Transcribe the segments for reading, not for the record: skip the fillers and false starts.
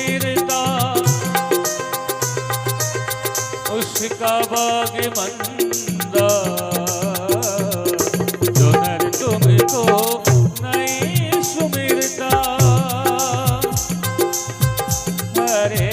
सुमिरता उसका बाग मंदा, जो नर तुमको नहीं सुमिरता। हरे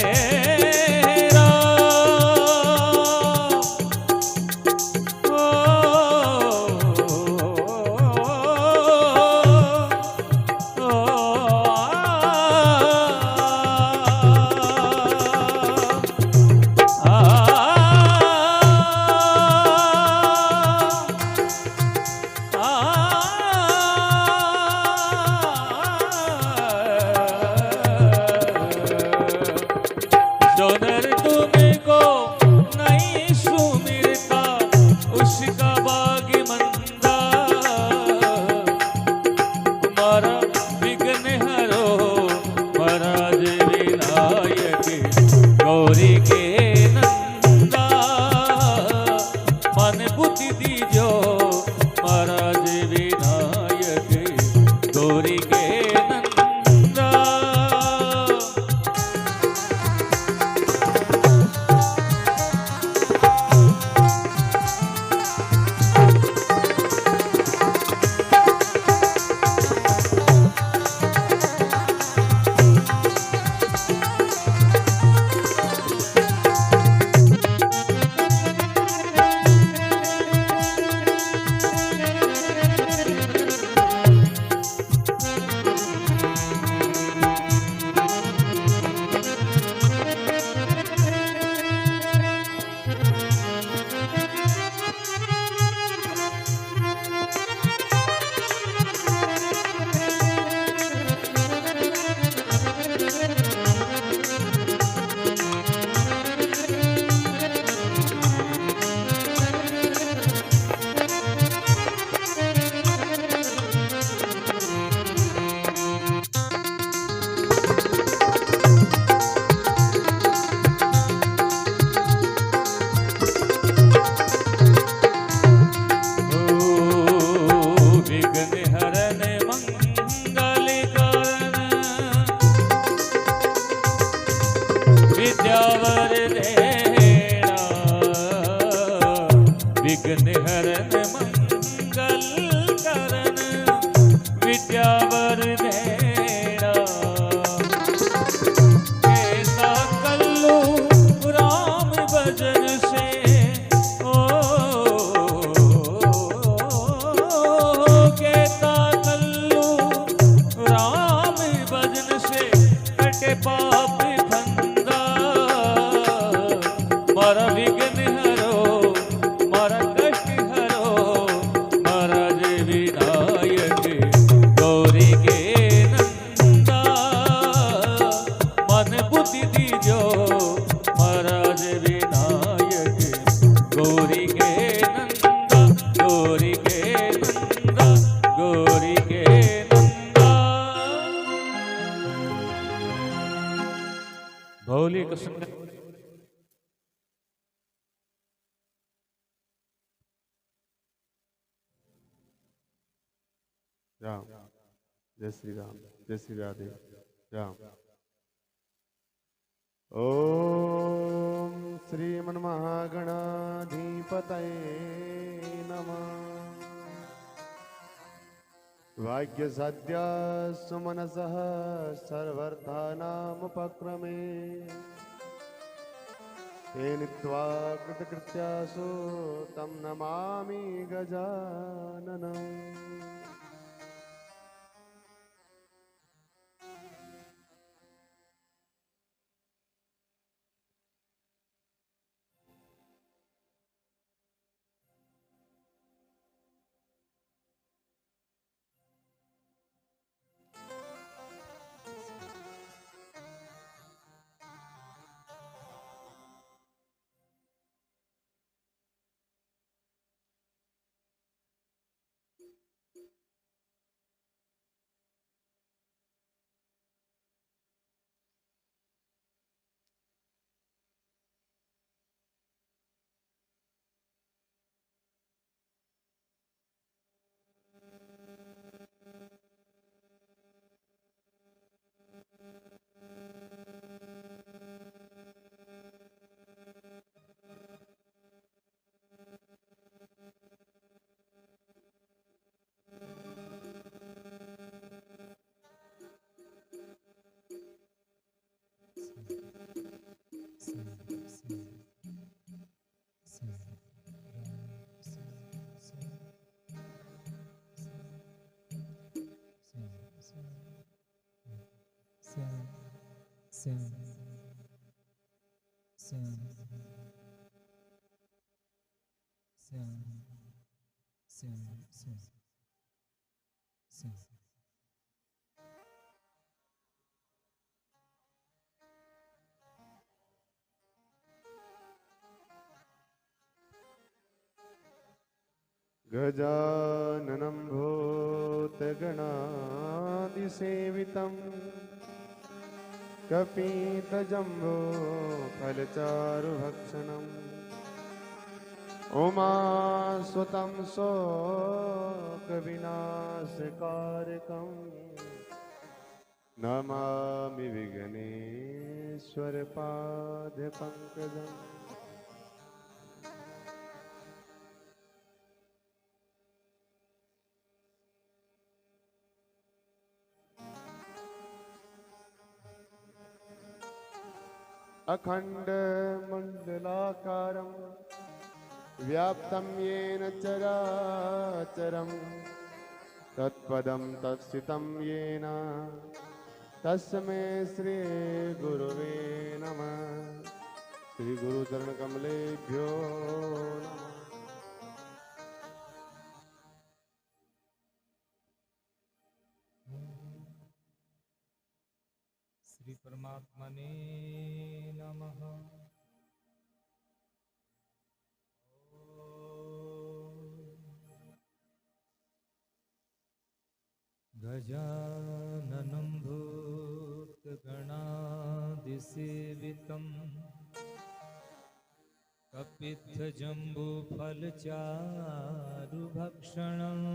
विद्यावर देना, विघ्न हरन मंगल करन, विद्यावर देना। कैसा कल्लू राम भजन से, कैसा कल्लू राम भजन से कटे पाप मारा विघ्न हरो, मारा कष्ट हरो, महाराज विनायक गौरी के नंदा। मन बुद्धि दीजो महाराज विनायक गौरी के नंदा, गौरी के नंदा, गौरी के नंदा। भोली कृष्ण राम। जय श्री राम, जय श्री राधे राम। ओम श्रीमन्महागणाधिपतये नमः। भाग्यसाध्या सुमनसः सर्वार्थानामुपक्रमे, ते नीत्वा कृतकृत्यासु तं Namami गजाननम्। Sim. Sim. Sim. Sim. Sim. Sim. गजाननं भूतगणादिसेवितं कपीतजम्बो फलचारुभक्षणम् उमासुतं शोकविनाशकारकं Namami विघ्नेश्वरपादपङ्कजम्। अखण्डमण्डलाकारं व्याप्तं येन चराचरं तत्पदं तत्स्थितं येन तस्मै श्रीगुरुवे नमः। श्रीगुरुचरणकमलेभ्यो नमः। श्री परमात्मने नमः। गजाननं भूतगणादिसेवितं कपित्थजम्बूफलचारुभक्षणम्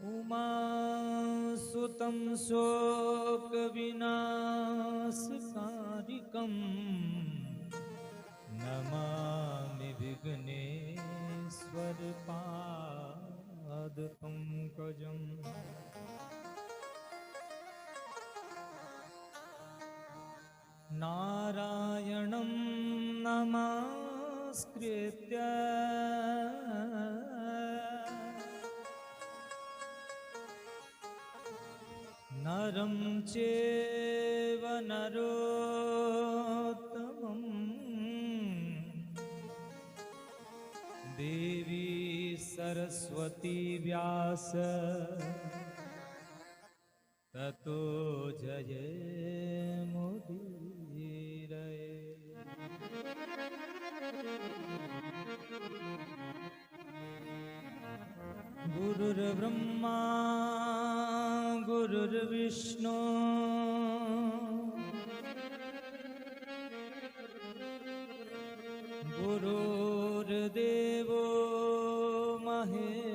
उमासुतं शोकविनाशकारिकं नमामि विघ्नेश्वरपादपङ्कजम्। नारायणं नमस्कृत्य नरं चैव नरोत्तमं देवी सरस्वती व्यास ततो जयमुदीरये। गुरुर्ब्रह्मा गुरुर्विष्णु गुरुर्देवो महेश्वरा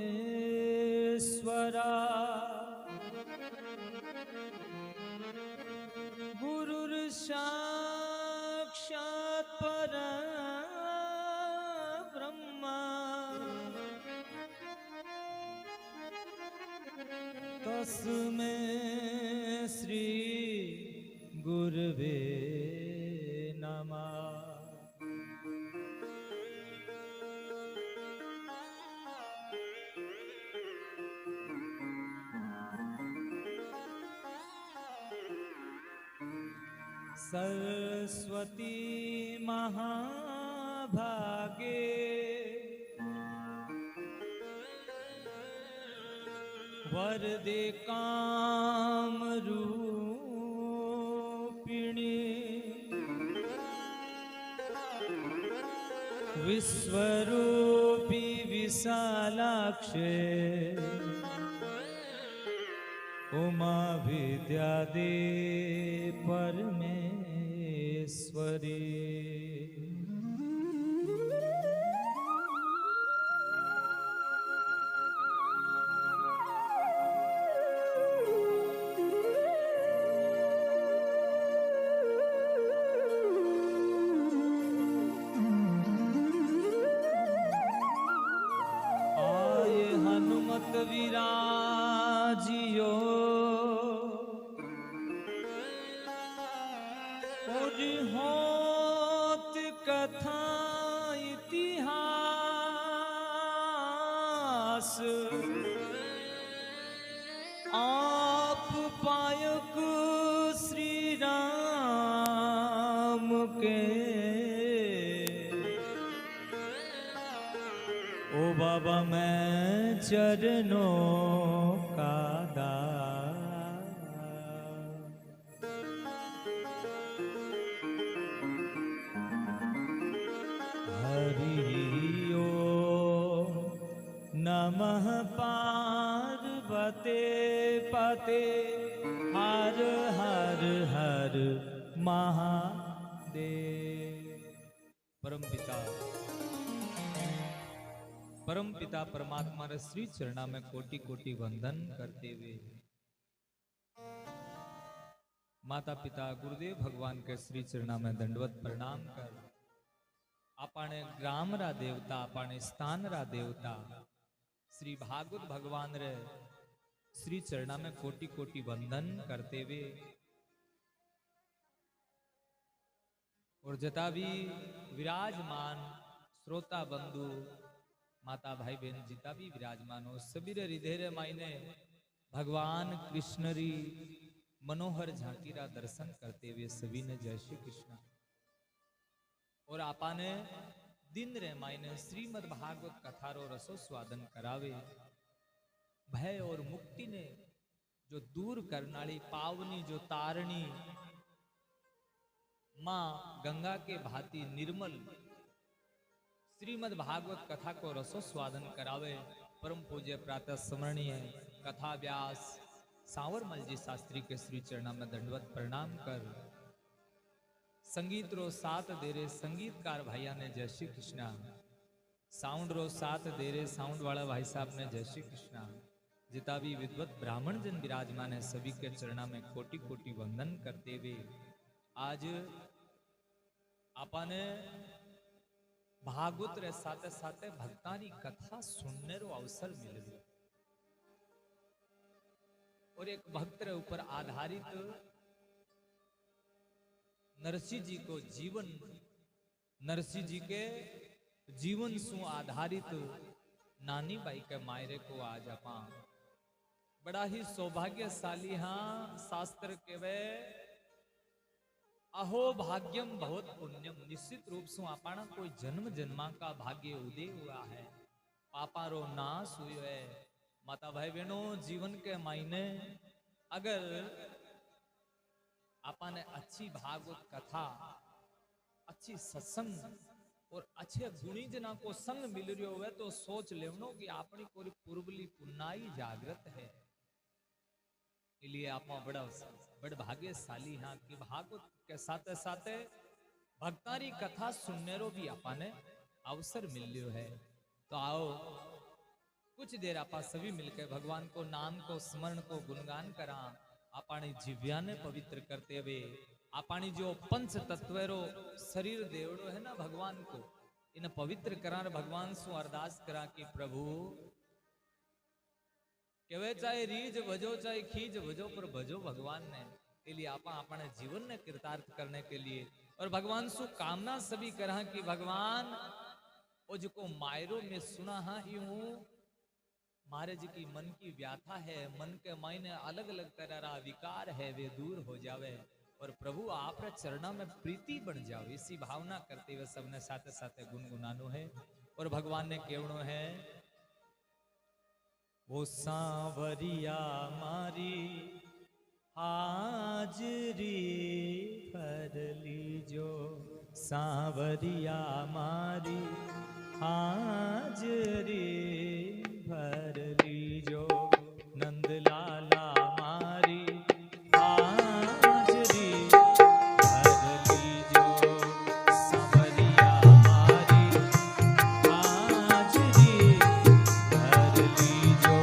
गुरुर्साक्षात् परब्रह्मा तस्मै श्री गुरवे नमः। सरस्वती महाभागे वरदे कामरूपिणी विश्वरूपी विशालाक्षे उमा विद्यादे परमेश्वरी। विराजियो और होत कथा इतिहास आप पायक के ओ बाबा मैं चरणों का दास हरि ओम नमः पार्वते पते हर हर हर महादेव। परम पिता परमात्मा रे श्री चरणा में कोटि कोटि वंदन करते हुए माता पिता गुरुदेव भगवान के श्री चरणा में दंडवत प्रणाम कर आपने ग्राम रा देवता आपने स्थान रा देवता श्री भागवत भगवान रे श्री चरणा में कोटि कोटि वंदन करते हुए और जता भी विराजमान श्रोता बंधु माता भाई बहन जिता भी विराजमान हो सभी रे हृदय रे मायने भगवान कृष्ण री मनोहर झांकी रा दर्शन करते हुए सभी ने जय श्री कृष्ण। और आपाने दिन रे मायने श्रीमद् भागवत कथा रो रसो स्वादन करावे भय और मुक्ति ने जो दूर करनाली पावनी जो तारणी मां गंगा के भांति निर्मल श्रीमद् भागवत कथा को रसो स्वादन करावे परम पूज्य प्रातः स्मरणीय कथा व्यास सांवरमल जी शास्त्री के श्री चरणा में दंडवत प्रणाम कर संगीत रो साथ दे रे संगीतकार भैया ने जय श्री कृष्णा, साउंड रो साथ दे रे साउंड वाला भाई साहब ने जय श्री कृष्णा, जिता भी विद्वत ब्राह्मण जन विराजमान है सभी के चरणा में कोटि कोटि वंदन करते हुए आज आपने भागवत रे साथे साथे भक्तानी कथा सुनने रो अवसर मिल गया और एक भक्त रे ऊपर आधारित नरसिंह जी को जीवन नरसिंह जी के जीवन सु आधारित नानी बाई के मायरे को आज अपा बड़ा ही सौभाग्यशाली हाँ शास्त्र के वे अहो भाग्यम बहुत पुण्यम निश्चित रूप से आपना कोई जन्म जन्मा का भाग्य उदय हुआ है पापा रो नाश हुई है। माता भाई बहनों जीवन के मायने अगर आपने अच्छी भागवत कथा अच्छी सत्संग और अच्छे गुणी जना को संग मिल रही हो तो सोच लेवनो कि अपनी कोई पूर्वली पुन्नाई जागृत है इसलिए आप बड़ भाग्यशाली हाँ कि भागवत के साथ साथ भक्तारी कथा सुनने रो भी आपने अवसर मिल लियो है। तो आओ कुछ देर आप सभी मिलकर भगवान को नाम को स्मरण को गुणगान करा आपने जिव्या ने पवित्र करते हुए आपनी जो पंच तत्वरो शरीर देवड़ो है ना भगवान को इन पवित्र करा भगवान सु अरदास करा कि प्रभु केवे चाहे रीज भजो चाहे खीज भजो पर भजो भगवान ने इसलिए आप अपने जीवन ने कृतार्थ करने के लिए और भगवान सु कामना सभी करा कि भगवान ओ जो को मायरो में सुना हाँ यूं मारे जी की मन की व्याथा है मन के मायने अलग अलग तरह का विकार है वे दूर हो जावे और प्रभु आप चरणा में प्रीति बन जाओ इसी भावना करते हुए सबने साथ साथ गुनगुनानो है और भगवान ने केवनो है वो सांवरिया मारी हाजरी भर लीजो सांवरिया मारी हाजरी भर लीजो नंदलाला मारी हाजरी भर लीजो सांवरिया मारी हाजरी भर लीजो।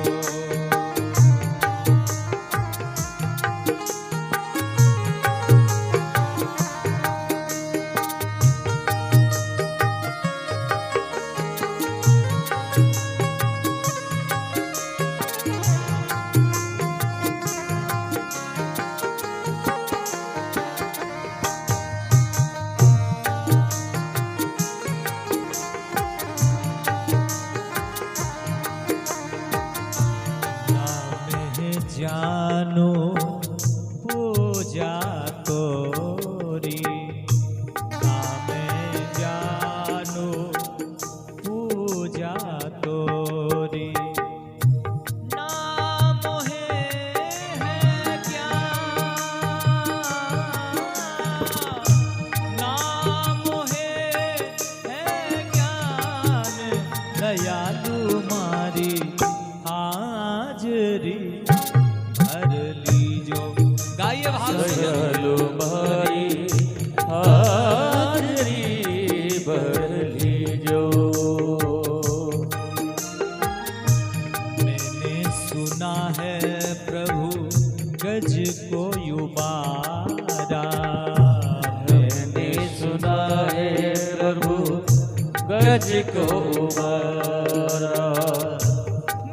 को उबारा।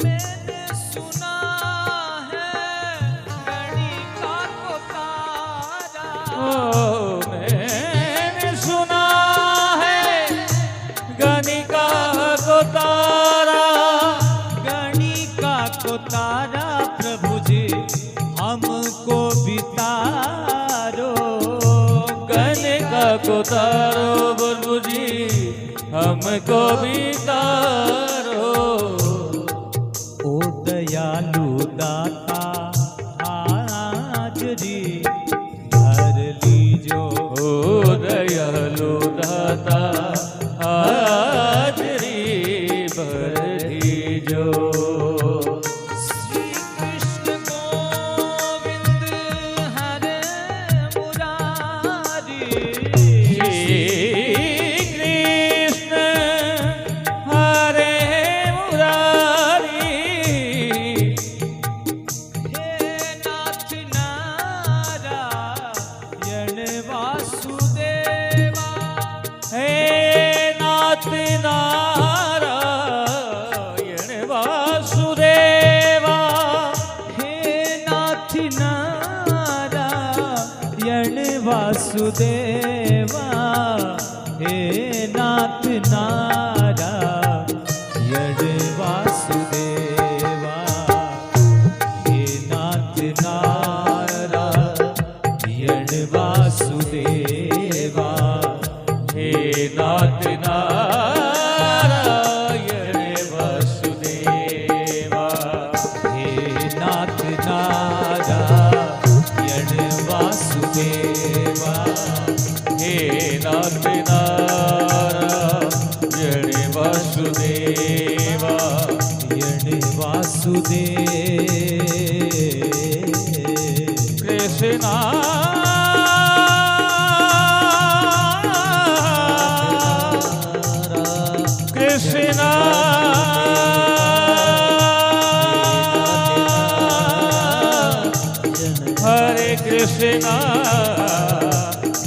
मैंने सुना है गणिका को तारा। ओ मैंने सुना है गणिका को तारा। गणिका को तारा प्रभु जी हमको बितारो। गणिका को तारो प्रभु जी हमको भी तारो। ओ दयालु दाता हाजरी भर लीजो। ओ दयालु दाता हाजरी भर दीजो। श्री कृष्ण गोविंद हरे मुरारी। कृष्ण हरे मुरारी। हे नाथ नारायण वासुदेवा। हे नाथ नारायण वासुदेवा। हे नाथ नारायण वासुदेवा। हे नाथ नारायण वासुदेवा। हे नाथ नारायण वासुदेवा। हे नाथ नारायण वासुदेवा। हे नाथ नारायण वासुदेवा। हे नाथ नारायण वासुदेवा। यण वासुदेव। कृष्णा कृष्णा हरे कृष्णा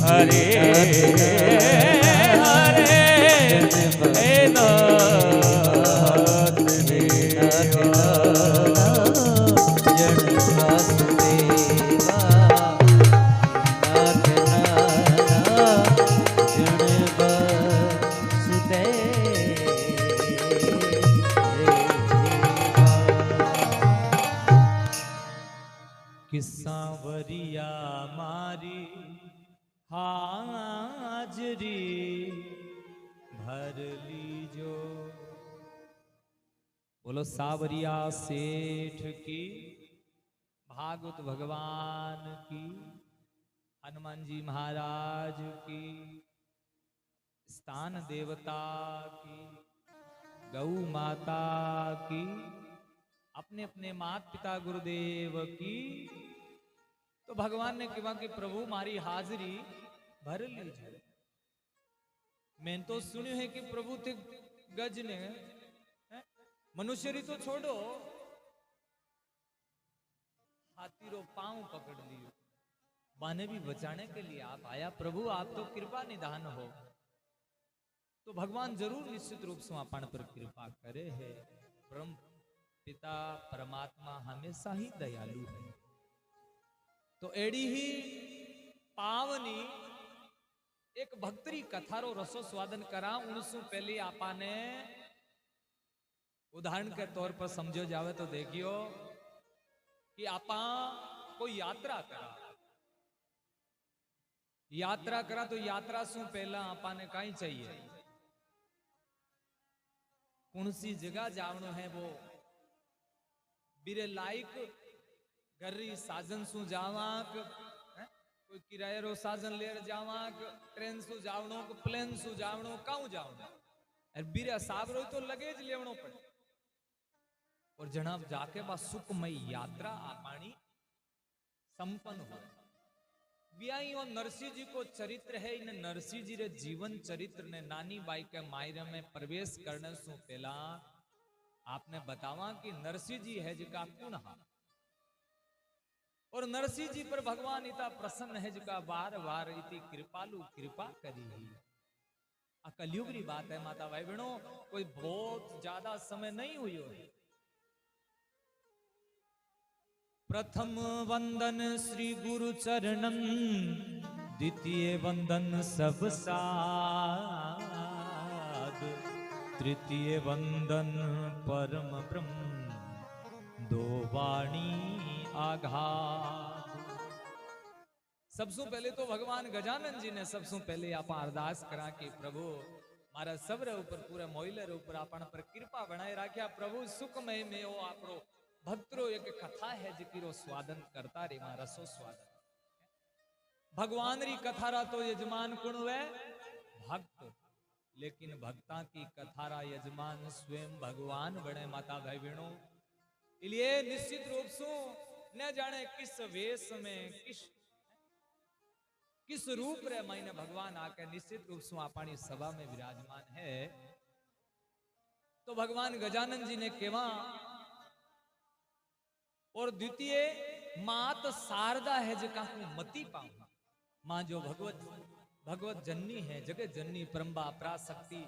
हरे हरे हे नाथ देवा। यण वासुदेवा। नाथ नारायण कि सांवरिया मारी हाजरी भर लीजो। बोलो सांवरिया सेठ की, भागवत भगवान की, हनुमान जी महाराज की, स्थान देवता की, गौ माता की, अपने अपने माता पिता गुरुदेव की। तो भगवान ने कहा कि प्रभु मारी हाजिरी भर लीजिए। मैंने तो सुनियो है कि प्रभु थे गज ने मनुष्य री तो छोड़ो, हाथी रो पांव पकड़ लियो। बाने भी बचाने के लिए आप आया। प्रभु आप तो कृपा निधान हो। तो भगवान जरूर निश्चित रूप से अपन पर कृपा करे है। परम पिता परमात्मा हमेशा ही दयालु है। तो एड़ी ही पावनी एक भक्तरी कथारो रसो स्वादन करा। उनसु पहले आपाने उदाहरण के तौर पर समझो जावे तो देखियो कि आपा कोई यात्रा करा। यात्रा करा तो यात्रा सु पहला आपाने कहीं चाहिए, कौन सी जगह जावनो है वो बिरे लाइक घरी साजन सु जावाक, कोई किराए रो साजन लेर जावाक, ट्रेन सु जावनो को प्लेन सु जावनो काऊ जावनो और बिरे साबरो तो लगेज लेवनो पड़े। और जनाब जाके बा सुखमय यात्रा आपानी संपन्न हो। ब्याई और नरसिंह जी को चरित्र है। इन नरसिंह जी रे जीवन चरित्र ने नानी बाई के मायरे में प्रवेश करने से पहला आपने बतावा कि नरसिंह जी है जिका कुणहा। और नरसिंह जी पर भगवान इतना प्रसन्न है जिका बार बार इतनी कृपालु कृपा करी ही। आ कलयुग री बात है माता भाई बहनों, कोई बहुत ज्यादा समय नहीं हुई है। प्रथम वंदन श्री गुरु चरणन, द्वितीय वंदन सब साध, तृतीय वंदन परम ब्रह्म, दो वाणी आघात। सबसे पहले तो भगवान गजानन जी ने सबसे पहले आप अरदास करा कि प्रभु मारा सबरे ऊपर पूरे मोइलर ऊपर आपण पर कृपा बनाए राख्या। प्रभु सुखमय में ओ आपरो भक्तरो एक कथा है जिकीरो स्वादन करता रे मारा सो स्वादन। भगवान री कथारा तो यजमान कुण वे भक्त, लेकिन भक्ता की कथारा यजमान स्वयं भगवान बने माता भाई बहनों। इसलिए निश्चित रूप से न जाने किस वेश में किस रूप रे मायने भगवान आके निश्चित रूप से अपनी सभा में विराजमान है। तो भगवान गजानन जी ने केवा और द्वितीय मात शारदा है जका मती पाऊं, मां जो भगवत जननी है, जगत जननी परम्बा पराशक्ति,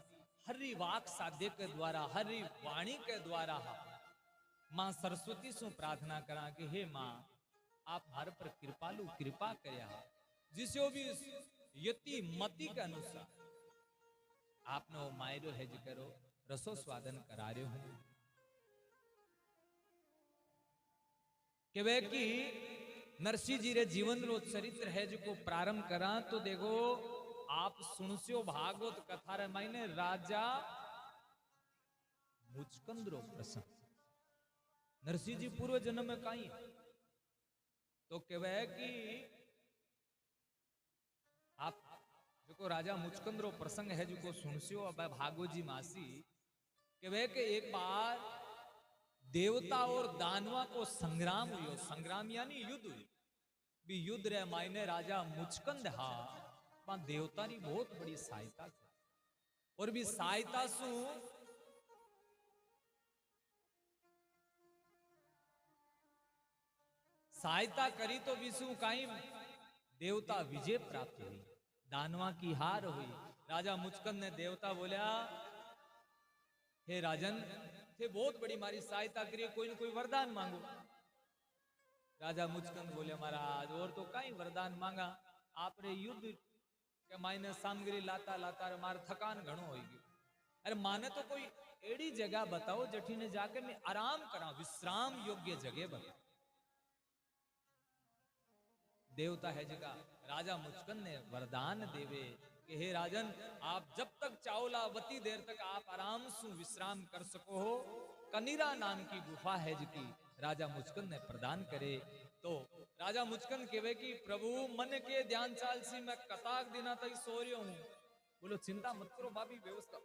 हरि वाक साध्य के द्वारा, हरि वाणी के द्वारा मां सरस्वती से प्रार्थना करा कि हे मां आप हर पर कृपालु कृपा करया, जिसो भी यति मति के अनुसार आपने वो मायरो है जो करो रसो स्वादन करा रहे हूं। कि वे की नरसिंह जी रे जीवन रो चरित्र है जो को प्रारंभ करा तो देखो आप सुनस्यो भागवत कथा रे मायने राजा मुचकंद रो प्रसंग। नरसिंह जी पूर्व जन्म में कहीं तो कहवे कि आप जो राजा मुचकंद रो प्रसंग है जो को सुनस्यो अब भागवत जी मासी कहवे कि एक बार देवता और दानवा को संग्राम हुई, संग्राम यानी युद्ध हुई। भी युद्ध रे मायने राजा मुचकंद हा पा देवता री बहुत बड़ी सहायता थी और भी सहायता सु सहायता करी तो विष्णु काई देवता विजय प्राप्त हुई, दानवा की हार हुई। राजा मुचकंद ने देवता बोला हे राजन थे बहुत बड़ी मारी सहायता करिए, कोई न कोई वरदान मांगो। राजा मुचकंद बोले महाराज और तो कई वरदान मांगा, आपरे युद्ध के मायने सामग्री लाता लाता मार थकान घणो हो गई। अरे माने तो कोई एड़ी जगह बताओ जठी ने जाके मैं आराम करा, विश्राम योग्य जगह बताओ। देवता है जगह राजा मुचकंद ने वरदान देवे कि हे राजन आप जब तक चावला वती देर तक आप आराम से विश्राम कर सको हो। कनीरा नाम की गुफा है जिकी राजा मुचकंद ने प्रदान करे। तो राजा मुचकंद कहवे कि प्रभु मन के ध्यान चाल सी मैं कताक दिना तक सो रही हूं। बोलो चिंता मत करो भाभी, व्यवस्था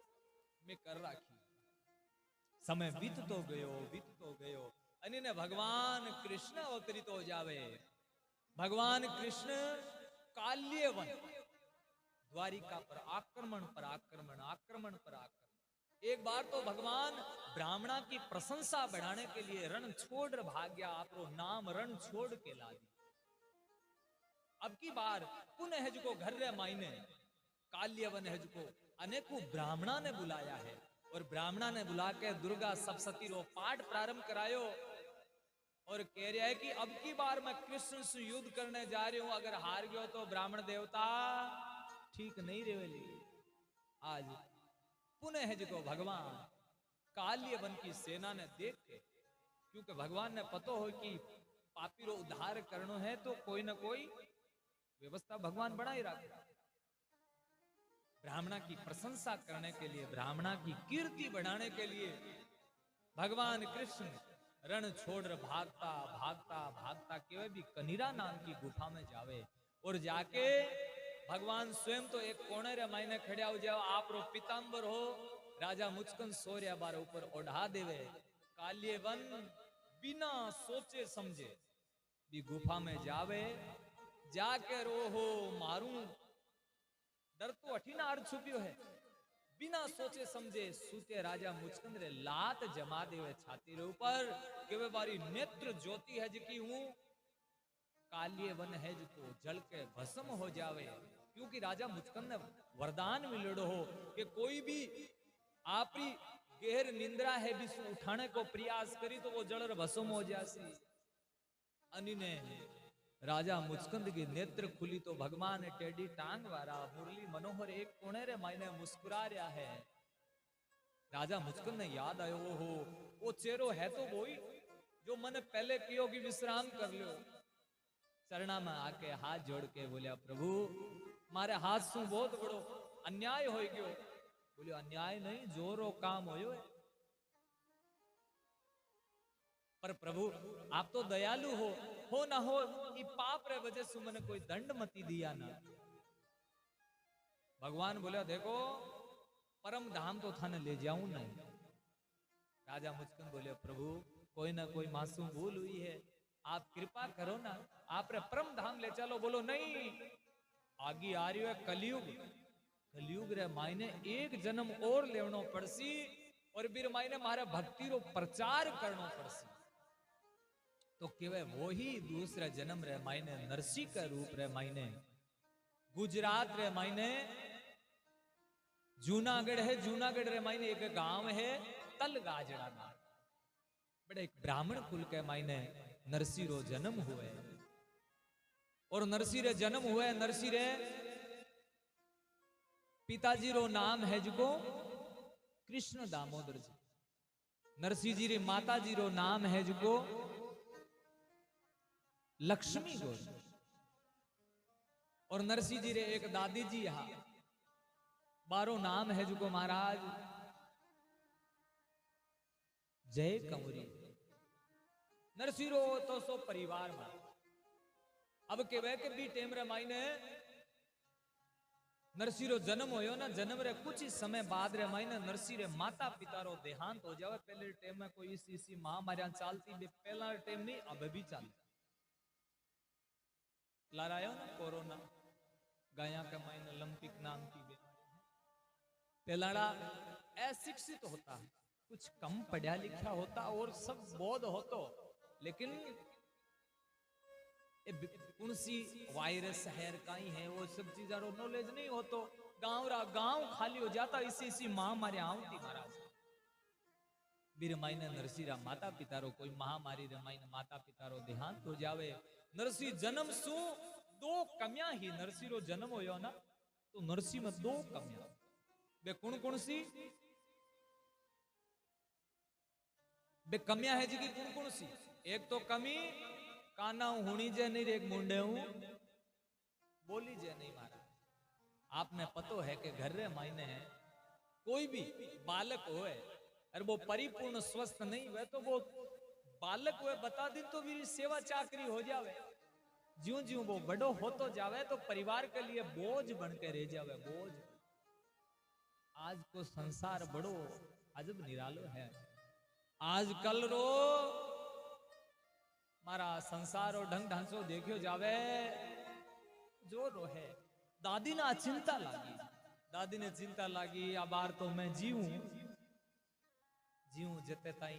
मैं कर राखी। समय बीत तो गयो अनि ने भगवान कृष्ण अवतरित हो जावे। भगवान कृष्ण काल्यवन द्वारिका पर आक्रमण पर आक्रमण आक्रमण पर आक्रमण। एक बार तो भगवान ब्राह्मणा की प्रशंसा बढ़ाने के लिए रण छोड़ भाग गया, आपको नाम रण छोड़ के ला दी। अब की बार पुनः है जो घर रे मायने काल्यवन है जो अनेकों ब्राह्मणा ने बुलाया है और ब्राह्मणा ने बुला के दुर्गा सप्तशती रो पाठ प्रारंभ करायो और कह रहा है कि अब की बार मैं कृष्ण से युद्ध करने जा रही हूं, अगर हार गयो तो ब्राह्मण देवता ठीक नहीं रहेली। आज पुनः है जो भगवान काल्यवन की सेना ने देख के, क्योंकि भगवान ने पतो हो कि पापी रो उद्धार करनो है तो कोई ना कोई व्यवस्था भगवान बनाई रखे। ब्राह्मणा की प्रशंसा करने के लिए, ब्राह्मणा की कीर्ति बढ़ाने के लिए भगवान कृष्ण रण छोड़ भागता भागता भागता केवल भी कनीरा नाम की गुफा में जावे और जाके भगवान स्वयं तो एक कोने रे मायने खड़िया हो जाओ। आप रो पीतांबर हो राजा मुचकंद सोरिया बार ऊपर ओढ़ा देवे। काल्यवन बिना सोचे समझे भी गुफा में जावे, जाके रोहो मारू डर तो अठीनार छुपियो है। बिना सोचे समझे सूते राजा मुचकंद रे लात जमा देवे छाती रे ऊपर कि वे बारी नेत्र ज्योति है जिकी हूं काल्यवन है जो जल के भस्म हो जावे। क्योंकि राजा मुचकंद ने वरदान मिलड़ो हो कि कोई भी आपरी गहर निंद्रा है भी उठाने को प्रयास करी तो वो जड़ भस्म हो जासी। अनि ने राजा मुचकंद की नेत्र खुली तो भगवान टेडी टांग वारा मुरली मनोहर एक कोने रे मायने मुस्कुरा रहा है। राजा मुचकंद ने याद आयो हो वो चेहरो है तो वही जो मैंने पहले कियो कि विश्राम कर लो। चरणा में आके हाथ जोड़ के बोलिया प्रभु मारे हाथ सु बहुत बड़ो अन्याय हो गयो। बोलियो अन्याय नहीं जोरो काम होयो है। पर प्रभु आप तो दयालु हो ना हो ये पाप रे वजह से मैंने कोई दंड मती दिया ना। भगवान बोले देखो परम धाम तो थाने ले जाऊं नहीं। राजा मुचकंद बोले प्रभु कोई ना कोई मासूम भूल हुई है आप कृपा करो ना आप रे परम धाम ले चलो। बोलो नहीं आगे आ रही है कलयुग। कलयुग रे मायने एक जन्म और लेवनो पड़सी और फिर मायने मारे भक्ति रो प्रचार करनो पड़सी। तो केवल वो ही दूसरा जन्म रे मायने नरसिंह का रूप रे मायने गुजरात रे मायने जूनागढ़ है। जूनागढ़ रे मायने एक गांव है तलगाजड़ा नाम। बड़े एक ब्राह्मण कुल के मायने नरसिंह रो जन्म हुए और नरसिंह रे जन्म हुए। नरसिंह रे पिताजी रो नाम है जिको कृष्ण दामोदर जी। नरसिंह जी रे माता जी रो नाम है जिको लक्ष्मी गौर। और नरसिंह जी रे एक दादी जी हा बारो नाम है जिको महाराज जय कंवरी। नरसिंह रो तो सो परिवार में अब के वे के भी टेम रे मायने नरसिंह रो जन्म होयो ना। जन्म रे कुछ ही समय बाद रे मायने नरसिंह रे माता पिता रो देहांत हो जावे। पहले टेम में कोई इसी महामारी चालती भी पहला टेम नहीं अब भी चलती। लारायो ना कोरोना गाया के मायने लंपिक नाम की पहलाड़ा अशिक्षित होता है कुछ कम पढ़ा लिखा होता और सब बोध होतो लेकिन कौन सी वायरस शहर का ही है वो सब चीजा रो नॉलेज नहीं हो तो गांव खाली हो जाता। इसी महामारी आवती महाराज बीर मायने नरसिंह माता पिता रो कोई महामारी रे मायने माता पिता रो देहांत हो जावे। नरसिंह जन्म सु दो कमियां ही नरसिंह रो जन्म होयो ना तो नरसिंह में दो कमियां बे कौन सी बे कमियां है जी की कौन सी। एक तो कमी काना हुणी जे नहीं एक मुंडे हूं बोली जे नहीं मारा। आपने पतो है कि घर रे मायने है कोई भी बालक होए और वो परिपूर्ण स्वस्थ नहीं हुए तो वो बालक हुए बता दिन तो मेरी सेवा चाकरी हो जावे। ज्यों ज्यों वो बड़ो होतो जावे तो परिवार के लिए बोझ बन के रह जावे बोझ। आज को संसार बड़ो अजब निरालो है। आजकल रो मारा संसार और ढंग ढांचो देखियो जावे जो रो है। दादी ना चिंता लागी दादी ने चिंता लागी आ बार तो मैं जीऊं जते ताई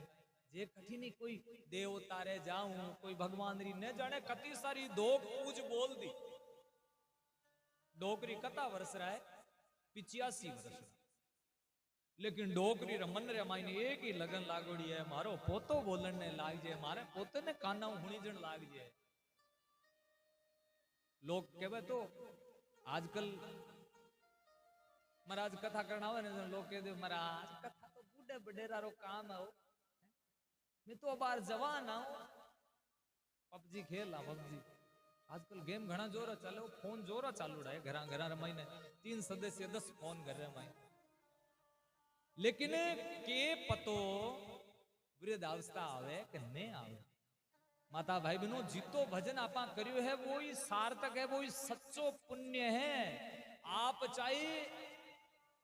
जे कठिनी कोई देव तारे जाऊं कोई भगवान री न जाने कति सारी धोक पूज बोल दी। डोकरी कता वर्ष रहा है 85 वर्ष लेकिन डोकरी रमन रे मायने एक ही लगन लागोड़ी है मारो पोतो बोलन ने लाग जाए मारे पोते ने काना हुणी जन लाग जाए। लोग कहवे तो आजकल महाराज कथा करना हो ना लोग कहते महाराज कथा तो बूढ़े बडेरा रो काम है। मैं तो बार जवान आऊं पबजी खेला पबजी आजकल गेम घना जोरा चलो फोन जोरा चालू रहा है घरा रमाई ने 3 सदस्य 10 फोन घर रमाई। लेकिन के पतो वृद्ध अवस्था आवे कि नहीं आवे। माता भाई बहनों जितो भजन आपा करियो है वो ही सार्थक है वो ही सच्चो पुण्य है। आप चाहे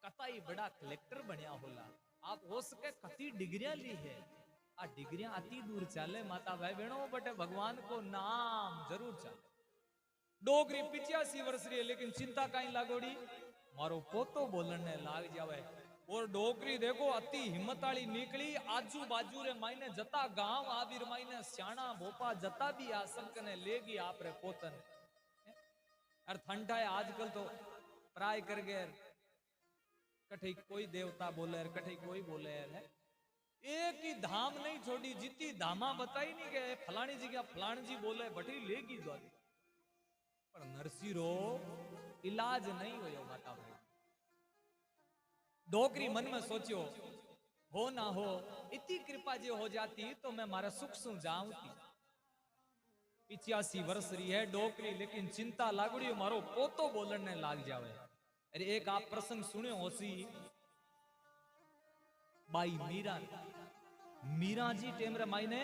कताई बड़ा कलेक्टर बनया होला आप हो सके कती डिग्रियां ली है आ डिग्रियां अति दूर चले माता भाई बहनों बटे भगवान को नाम जरूर चले। डोगरी 85 वर्ष रही है लेकिन चिंता कहीं लागोड़ी मारो पोतो बोलने लाग जावे। और डोगरी देखो अति हिम्मत वाली निकली आजू बाजू रे मायने जता गांव आविर मायने स्याणा भोपा जता भी आ सब कने लेगी आप रे पोतन और ठंडा है आजकल तो प्राय कर गए कठे कोई देवता बोले कठे कोई बोले है एक ही धाम नहीं छोड़ी जितनी धामा बताई नहीं गए फलानी जी क्या फलानी जी बोले बटी लेगी द्वारी पर नरसिंहो इलाज नहीं हो माता भाई डोकरी मन में सोचो हो ना हो इतनी कृपा जो हो जाती तो मैं मारा सुख सु जाऊंती 85 वर्ष रही है डोकरी लेकिन चिंता लागड़ी मारो पोतो बोलने लाग जावे अरे एक आप प्रसंग सुने होसी बाई मीरा मीरा जी टेम रे मायने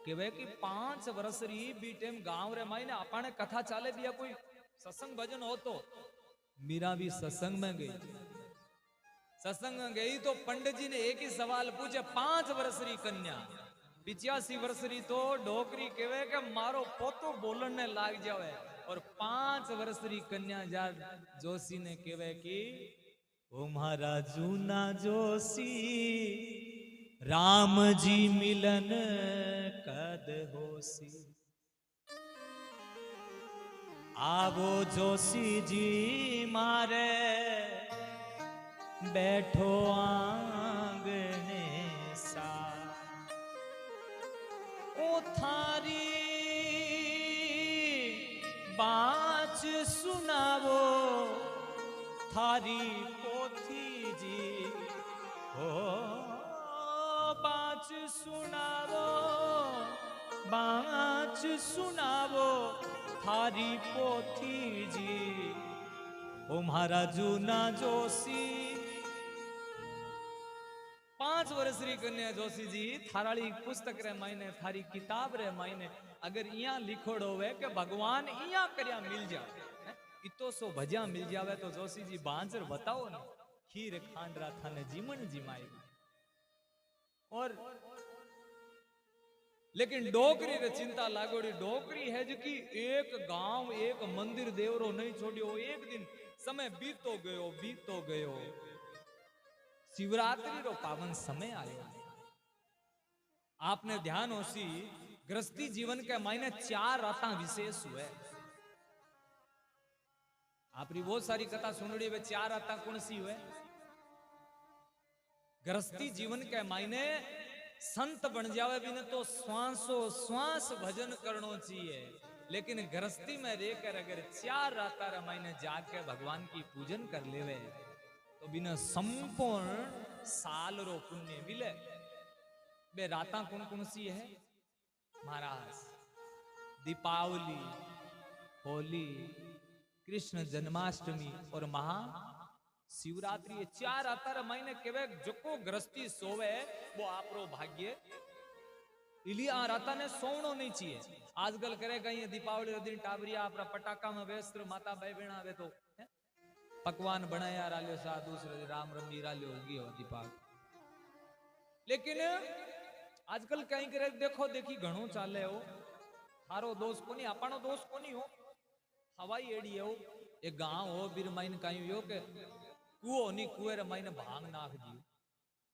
केवे कि 5 वर्ष री बी टेम गांव रे मायने आपने कथा चाले दिया कोई सत्संग भजन हो तो मीरा भी सत्संग में गई सत्संग में गई तो पंडित जी ने एक ही सवाल पूछे 5 वर्ष री कन्या 85 वर्ष री तो डोकरी केवे के मारो पोतो बोलने लाग जावे और 5 वर्ष री कन्या जा जोशी ने केवे कि ओ महारा जूना जोशी राम जी मिलन कद होसी आवो जोशी जी मारे बैठो आंगने सा ओ थारी बाच सुनावो थारी पोथी जी हो बाच सुनावो थारी पोथी जी ओ महारा जूना जोशी 5 वर्ष री कन्या जोशी जी थाराली पुस्तक रे मायने थारी किताब रे मायने अगर इया लिखोड़ होवे के भगवान इया करया मिल जावे इतो सो भजा मिल जावे तो जोशी जी बांजर बताओ ना खीर खांडरा थाने जीवन जिमाई और लेकिन डोकरी रे चिंता लागोड़ी डोकरी है जो कि एक गांव एक मंदिर देवरो नहीं छोड़ियो एक दिन समय बीतो गयो शिवरात्रि रो पावन समय आयो आपने ध्यान होसी गृहस्थी जीवन के मायने 4 राता विशेष हुए आपरी बहुत सारी कथा सुनड़ी वे 4 राता कौन सी हुए गृहस्थी जीवन के मायने संत बन जावे भी न तो श्वासो श्वास भजन करनो चाहिए लेकिन गृहस्थी में रहकर अगर 4 राता रे मायने जाके भगवान की पूजन कर लेवे तो बिना संपूर्ण साल रो पुण्य मिले बे राता कौन कौन सी है महाराज दीपावली होली कृष्ण जन्माष्टमी और महा शिवरात्रि ये 4 आतर महीने केवे जको गृहस्थी सोवे वो आपरो भाग्य इली आ राता ने सोवनो नहीं चाहिए आजकल करेगा ये दीपावली दिन टाबरिया अपना पटाखा में व्यस्त माता भाई बहन आवे तो पकवान बनाया रालियो सा दूसरे राम रमी रालियो होगी हो दीपावली लेकिन आजकल कहीं करे देखो देखी घणो चाले हो थारो दोस्त कोनी आपनो दोस्त कोनी हो हवाई एडी हो एक गांव हो बीर माइन कहीं हो के कुओ नी कुएं रे माइन भांग नाख दियो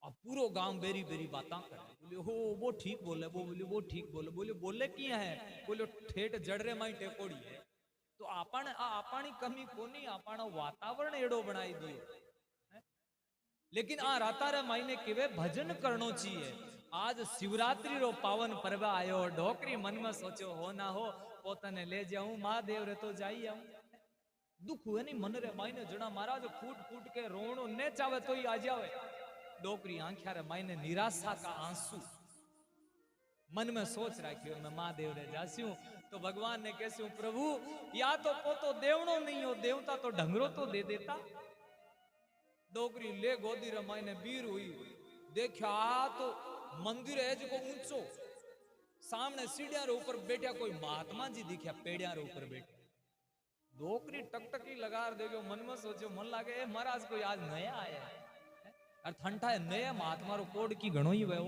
अब पूरो गांव बेरी बेरी बातां करे बोले हो वो ठीक बोले वो ठीक बोले बोले किया है बोले ठेठ जड़ रे माई टेकोड़ी है तो आपणी कमी कोनी आपणो वातावरण एडो बनाई दियो लेकिन आ राता रे मायने केवे भजन करनो चाहिए आज शिवरात्रि रो पावन पर्व आयो डोकरी मन में सोचो हो ना हो पोतने ले जाऊं महादेव रे तो जाई आऊं दुख हुए नहीं मन रे मायने जना महाराज फूट फूट के रोणो ने चावे तो ही आ जावे डोकरी आंखिया रे मायने निराशा का आंसू मन में सोच राखियो मैं महादेव रे जास्यूं तो भगवान ने कैसे प्रभु या तो पोतो देवनो नहीं हो देवता तो ढंगरो तो दे देता डोकरी ले गोदी रे मायने बीर हुई देखा तो मंदिर है जो ऊंचो सामने सीढ़ियां रे ऊपर बैठा कोई महात्मा जी दिखा पेड़िया रे ऊपर बैठे डोकरी टकटकी लगा देगो मन में सोचो मन लागे ए महाराज कोई आज नया आया है और ठंडा है नया महात्मा रो कोड की घणो ही वे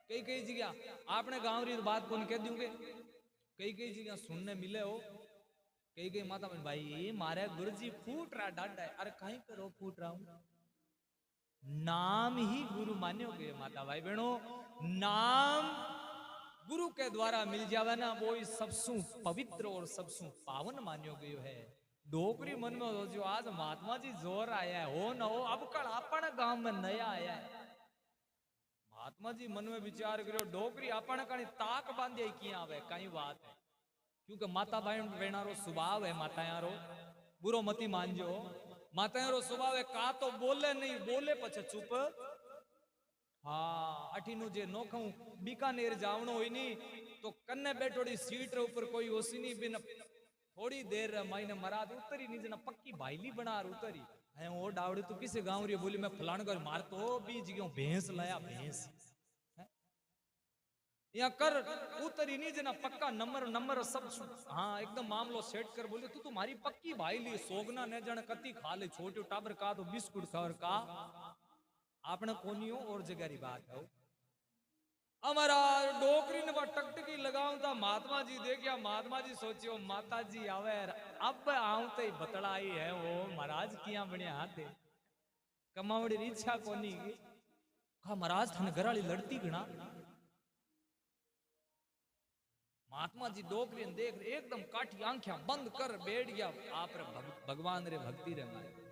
कई कई जगह आपने गांव री बात कौन कह दूंगे कई कई जगह सुनने मिले हो कई कई माता बहन भाई मारे गुरुजी फूट रहा डांडा है अरे कहीं करो फूट रहा हूं नाम ही गुरु मान्योगे माता भाई बहनों नाम गुरु के द्वारा मिल जावे ना वो ही सबसु पवित्र और सबसु पावन मान्यो गयो है। डोकरी मन में सोचो आज महात्मा जी जोर आया है, हो न हो अब कल अपन गांव में नया आया है। महात्मा जी मन में विचार करो डोकरी अपन कहीं ताक बांधे किया आवे कई बात है, क्योंकि माता बहन रो स्वभाव है, माता यारो बुरो मती मानजो, माता यारो स्वभाव है का तो बोले नहीं, बोले पछे चुप। हाँ अठीनु जे नोखू बीकानेर जावणो होई नी तो कन्ने बैठोड़ी सीट रे ऊपर कोई ओसी नहीं बिन थोड़ी देर मायने मराद उतरी नी जना पक्की भाईली बनार उतरी है ओ डावड़ी तू किसे गांव री बोली मैं फलाण कर मार तो बीज गयो भैंस लाया भैंस या कर उतरी नी जना पक्का नंबर सब हाँ एकदम मामलो सेट कर बोले तू तुम्हारी पक्की भाईली सोगना ने जण कती खा ले छोटो टाबर का तो बिस्कुट खावर का आपने कोनियो और जगह री बात है। हमारा डोकरी ने टकटकी लगाऊं था महात्मा जी देखिया, महात्मा जी सोचियो माता जी आवे अब आऊं तो बतलाई है वो महाराज किया बनिया हाथे कमावड़ी इच्छा कोनी कहा महाराज थाने घराली लड़ती गणा। महात्मा जी डोकरी ने देख एकदम काठी आंखियां बंद कर बैठ गया आप रे भगवान रे भक्ति रे मारे।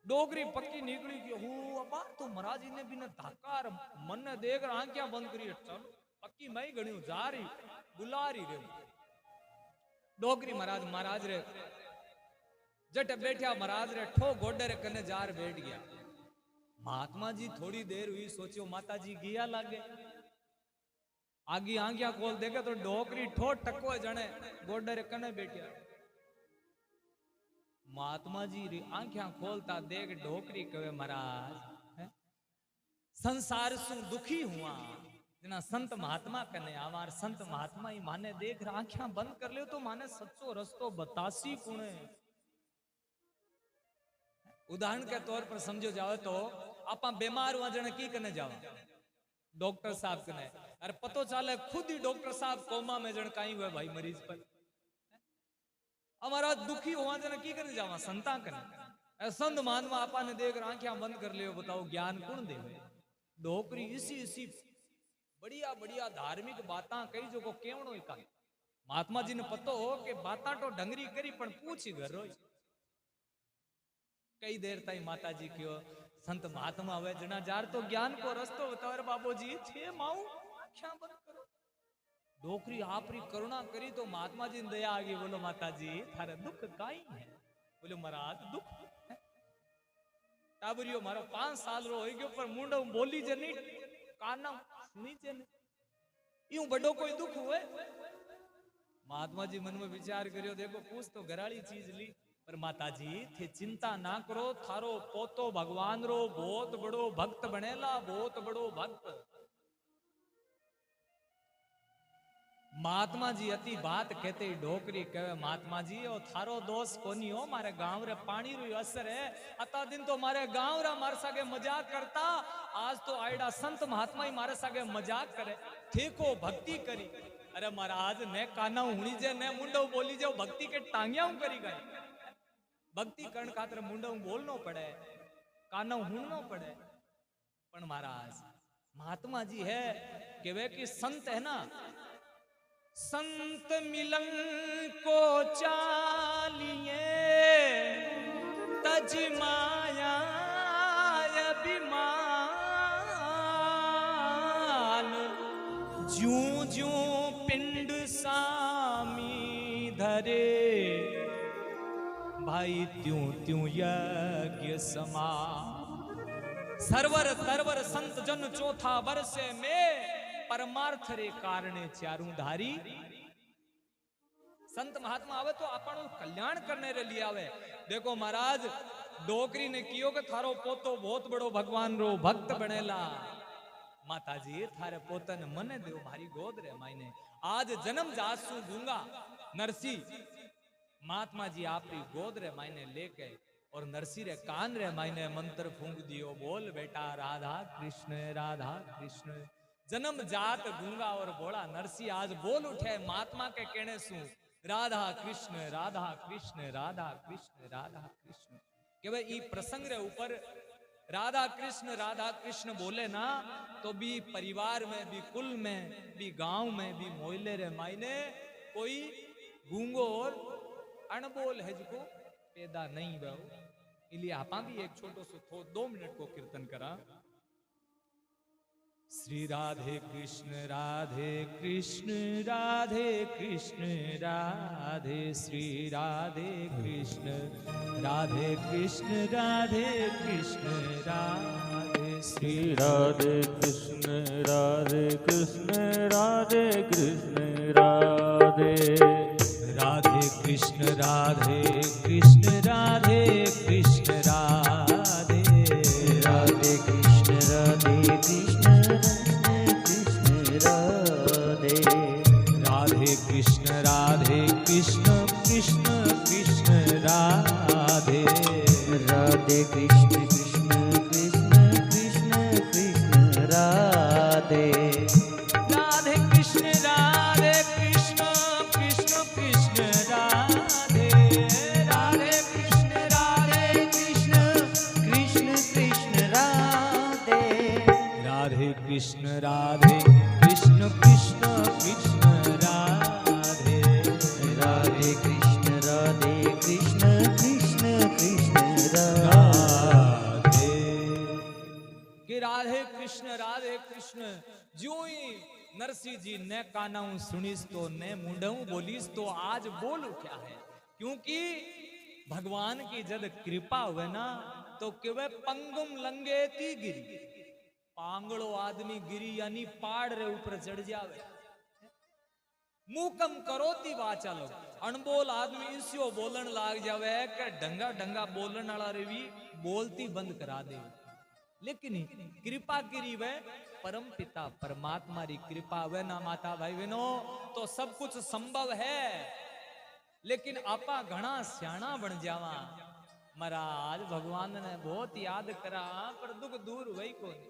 डोगरी पक्की निकली कि हूँ अबा तो महाराज जी ने भी ने धाकार मन ने देख रहा आंखियां बंद करी चल पक्की मैं गणी जा रही बुला रही रे। डोगरी महाराज रे जट बैठा महाराज रे ठो गोडे रे कने जार बैठ गया। महात्मा जी थोड़ी देर हुई सोचियो माता जी गिया लागे आगी आंखियां खोल देखे तो डोकरी ठो टको जने गोडे रे कने बैठा। महात्मा जी री आंखियां खोलता देख डोकरी कहे महाराज संसार सु दुखी हुआ जना संत महात्मा कने आवार संत महात्मा ही माने देख रहा आंखियां बंद कर ले तो माने सच्चो रस्तो बतासी कुणे। उदाहरण के तौर पर समझो जाओ तो आपा बीमार हुआ जने की कने जावा डॉक्टर साहब कने अरे पतो चाले खुद ही डॉक्टर साहब कोमा में जन काई हुए भाई मरीज पर हमारा दुखी हुआ जना की करने जावा संता करने संत महात्मा आपा ने देख रहा आंखें बंद कर लियो बताओ ज्ञान कौन दे डोकरी इसी बढ़िया बढ़िया धार्मिक बातां कही जो को केवणो ही का महात्मा जी ने पतो हो कि बातां तो ढंगरी करी पण पूछी घर रोई कई देर ताई माता जी क्यों संत महात्मा हुए जना जार तो ज्ञान को रस्तो बताओ बाबूजी छे माऊ आंखें बंद करो। डोकरी आपरी करुणा करी तो महात्मा जी ने दया आ गई बोलो माता जी थारे दुख काई है बोलो महाराज दुख टाबरियो मारो 5 साल रो हो गयो पर मुंडो बोली जे नहीं काना सुनी जे नहीं यूं बड़ो कोई दुख हुए। महात्मा जी मन में विचार करियो देखो कुछ तो घराली चीज ली पर माता जी थे चिंता ना करो थारो पोतो भगवान रो बहुत बड़ो भक्त बनेला बहुत बड़ो भक्त। महात्मा जी अति बात कहते डोकरी कहे महात्मा जी ओ थारो दोस्त कोनी हो मारे गांव रे पानी रो असर है अता दिन तो मारे गांव रा मारे सागे मजाक करता आज तो आयडा संत महात्मा ही मारे सागे मजाक करे ठीको भक्ति करी। अरे महाराज ने काना हुणी जे ने मुंडो बोली जे भक्ति के टांगिया करी गए भक्ति करण खातर मुंडो बोलनो पड़े काना हुणनो पड़े पण महाराज महात्मा जी है कि वे की संत है ना संत मिलन को चालिए तज माया अभिमान जूं जूं पिंड सामी धरे भाई त्यों त्यों यज्ञ समा सरवर तरवर संत जन चौथा वर्षे में परमार्थ रे कारणे चारू धारी। संत महात्मा आवे तो अपन कल्याण करने रे लिए आवे। देखो महाराज डोकरी ने कियो के थारो पोतो बहुत बड़ो भगवान रो भक्त बनेला माता जी थारे पोतन मने देव भारी गोद रे मायने आज जन्म जासु दूंगा नरसी महात्मा जी आपरी गोद रे मायने लेके और नरसी रे कान रे मायने मंत्र फूंक दियो बोल बेटा राधा कृष्ण जन्म जात गूंगा और बोला नरसी आज बोल उठे महात्मा के कहने सु राधा कृष्ण राधा कृष्ण राधा कृष्ण राधा कृष्ण के भाई ई प्रसंग रे ऊपर राधा कृष्ण बोले ना तो भी परिवार में भी कुल में भी गांव में भी मोहल्ले रे मायने कोई गूंगो और अनबोल है जिको पैदा नहीं हुआ। इसलिए आपा भी एक छोटो सो 2 मिनट को कीर्तन करा। श्री राधे कृष्ण राधे कृष्ण राधे कृष्ण राधे श्री राधे कृष्ण राधे कृष्ण राधे कृष्ण राधे श्री राधे कृष्ण राधे कृष्ण राधे कृष्ण राधे राधे कृष्ण राधे कृष्ण राधे कृष्ण राधे राधे कृष्ण राधे कृष्ण कृष्ण राधे राधे कृष्ण कृष्ण कृष्ण राधे राधे कृष्ण कृष्ण कृष्ण कृष्ण कृष्ण राधे राधे कृष्ण कृष्ण कृष्ण कृष्ण राधे राधे कृष्ण कृष्ण कृष्ण कृष्ण राधे राधे कृष्ण कृष्ण कृष्ण कृष्ण राधे राधे कृष्ण कृष्ण कृष्ण राधे कि राधे कृष्ण जो ही नरसिंह जी ने कानाऊ सुनीस तो ने मुंडऊ बोलीस तो आज बोल उठा है। क्योंकि भगवान की जब कृपा हुए ना तो केवे पंगुम लंगेती गिरी, पांगड़ो आदमी गिरी यानी पहाड़ रे ऊपर चढ़ जावे। मुकम करो ती वाचालो अनबोल आदमी इंसियो बोलन लाग जावे के ढंगा ढंगा बोलन वाला रे भी बोलती बंद करा दे। लेकिन कृपा करी वे परम पिता परमात्मा री कृपा वे ना माता भाई बहनो तो सब कुछ संभव है। लेकिन आपा घना सियाणा बन जावा। महाराज भगवान ने बहुत याद करा पर दुख दूर वही को नहीं।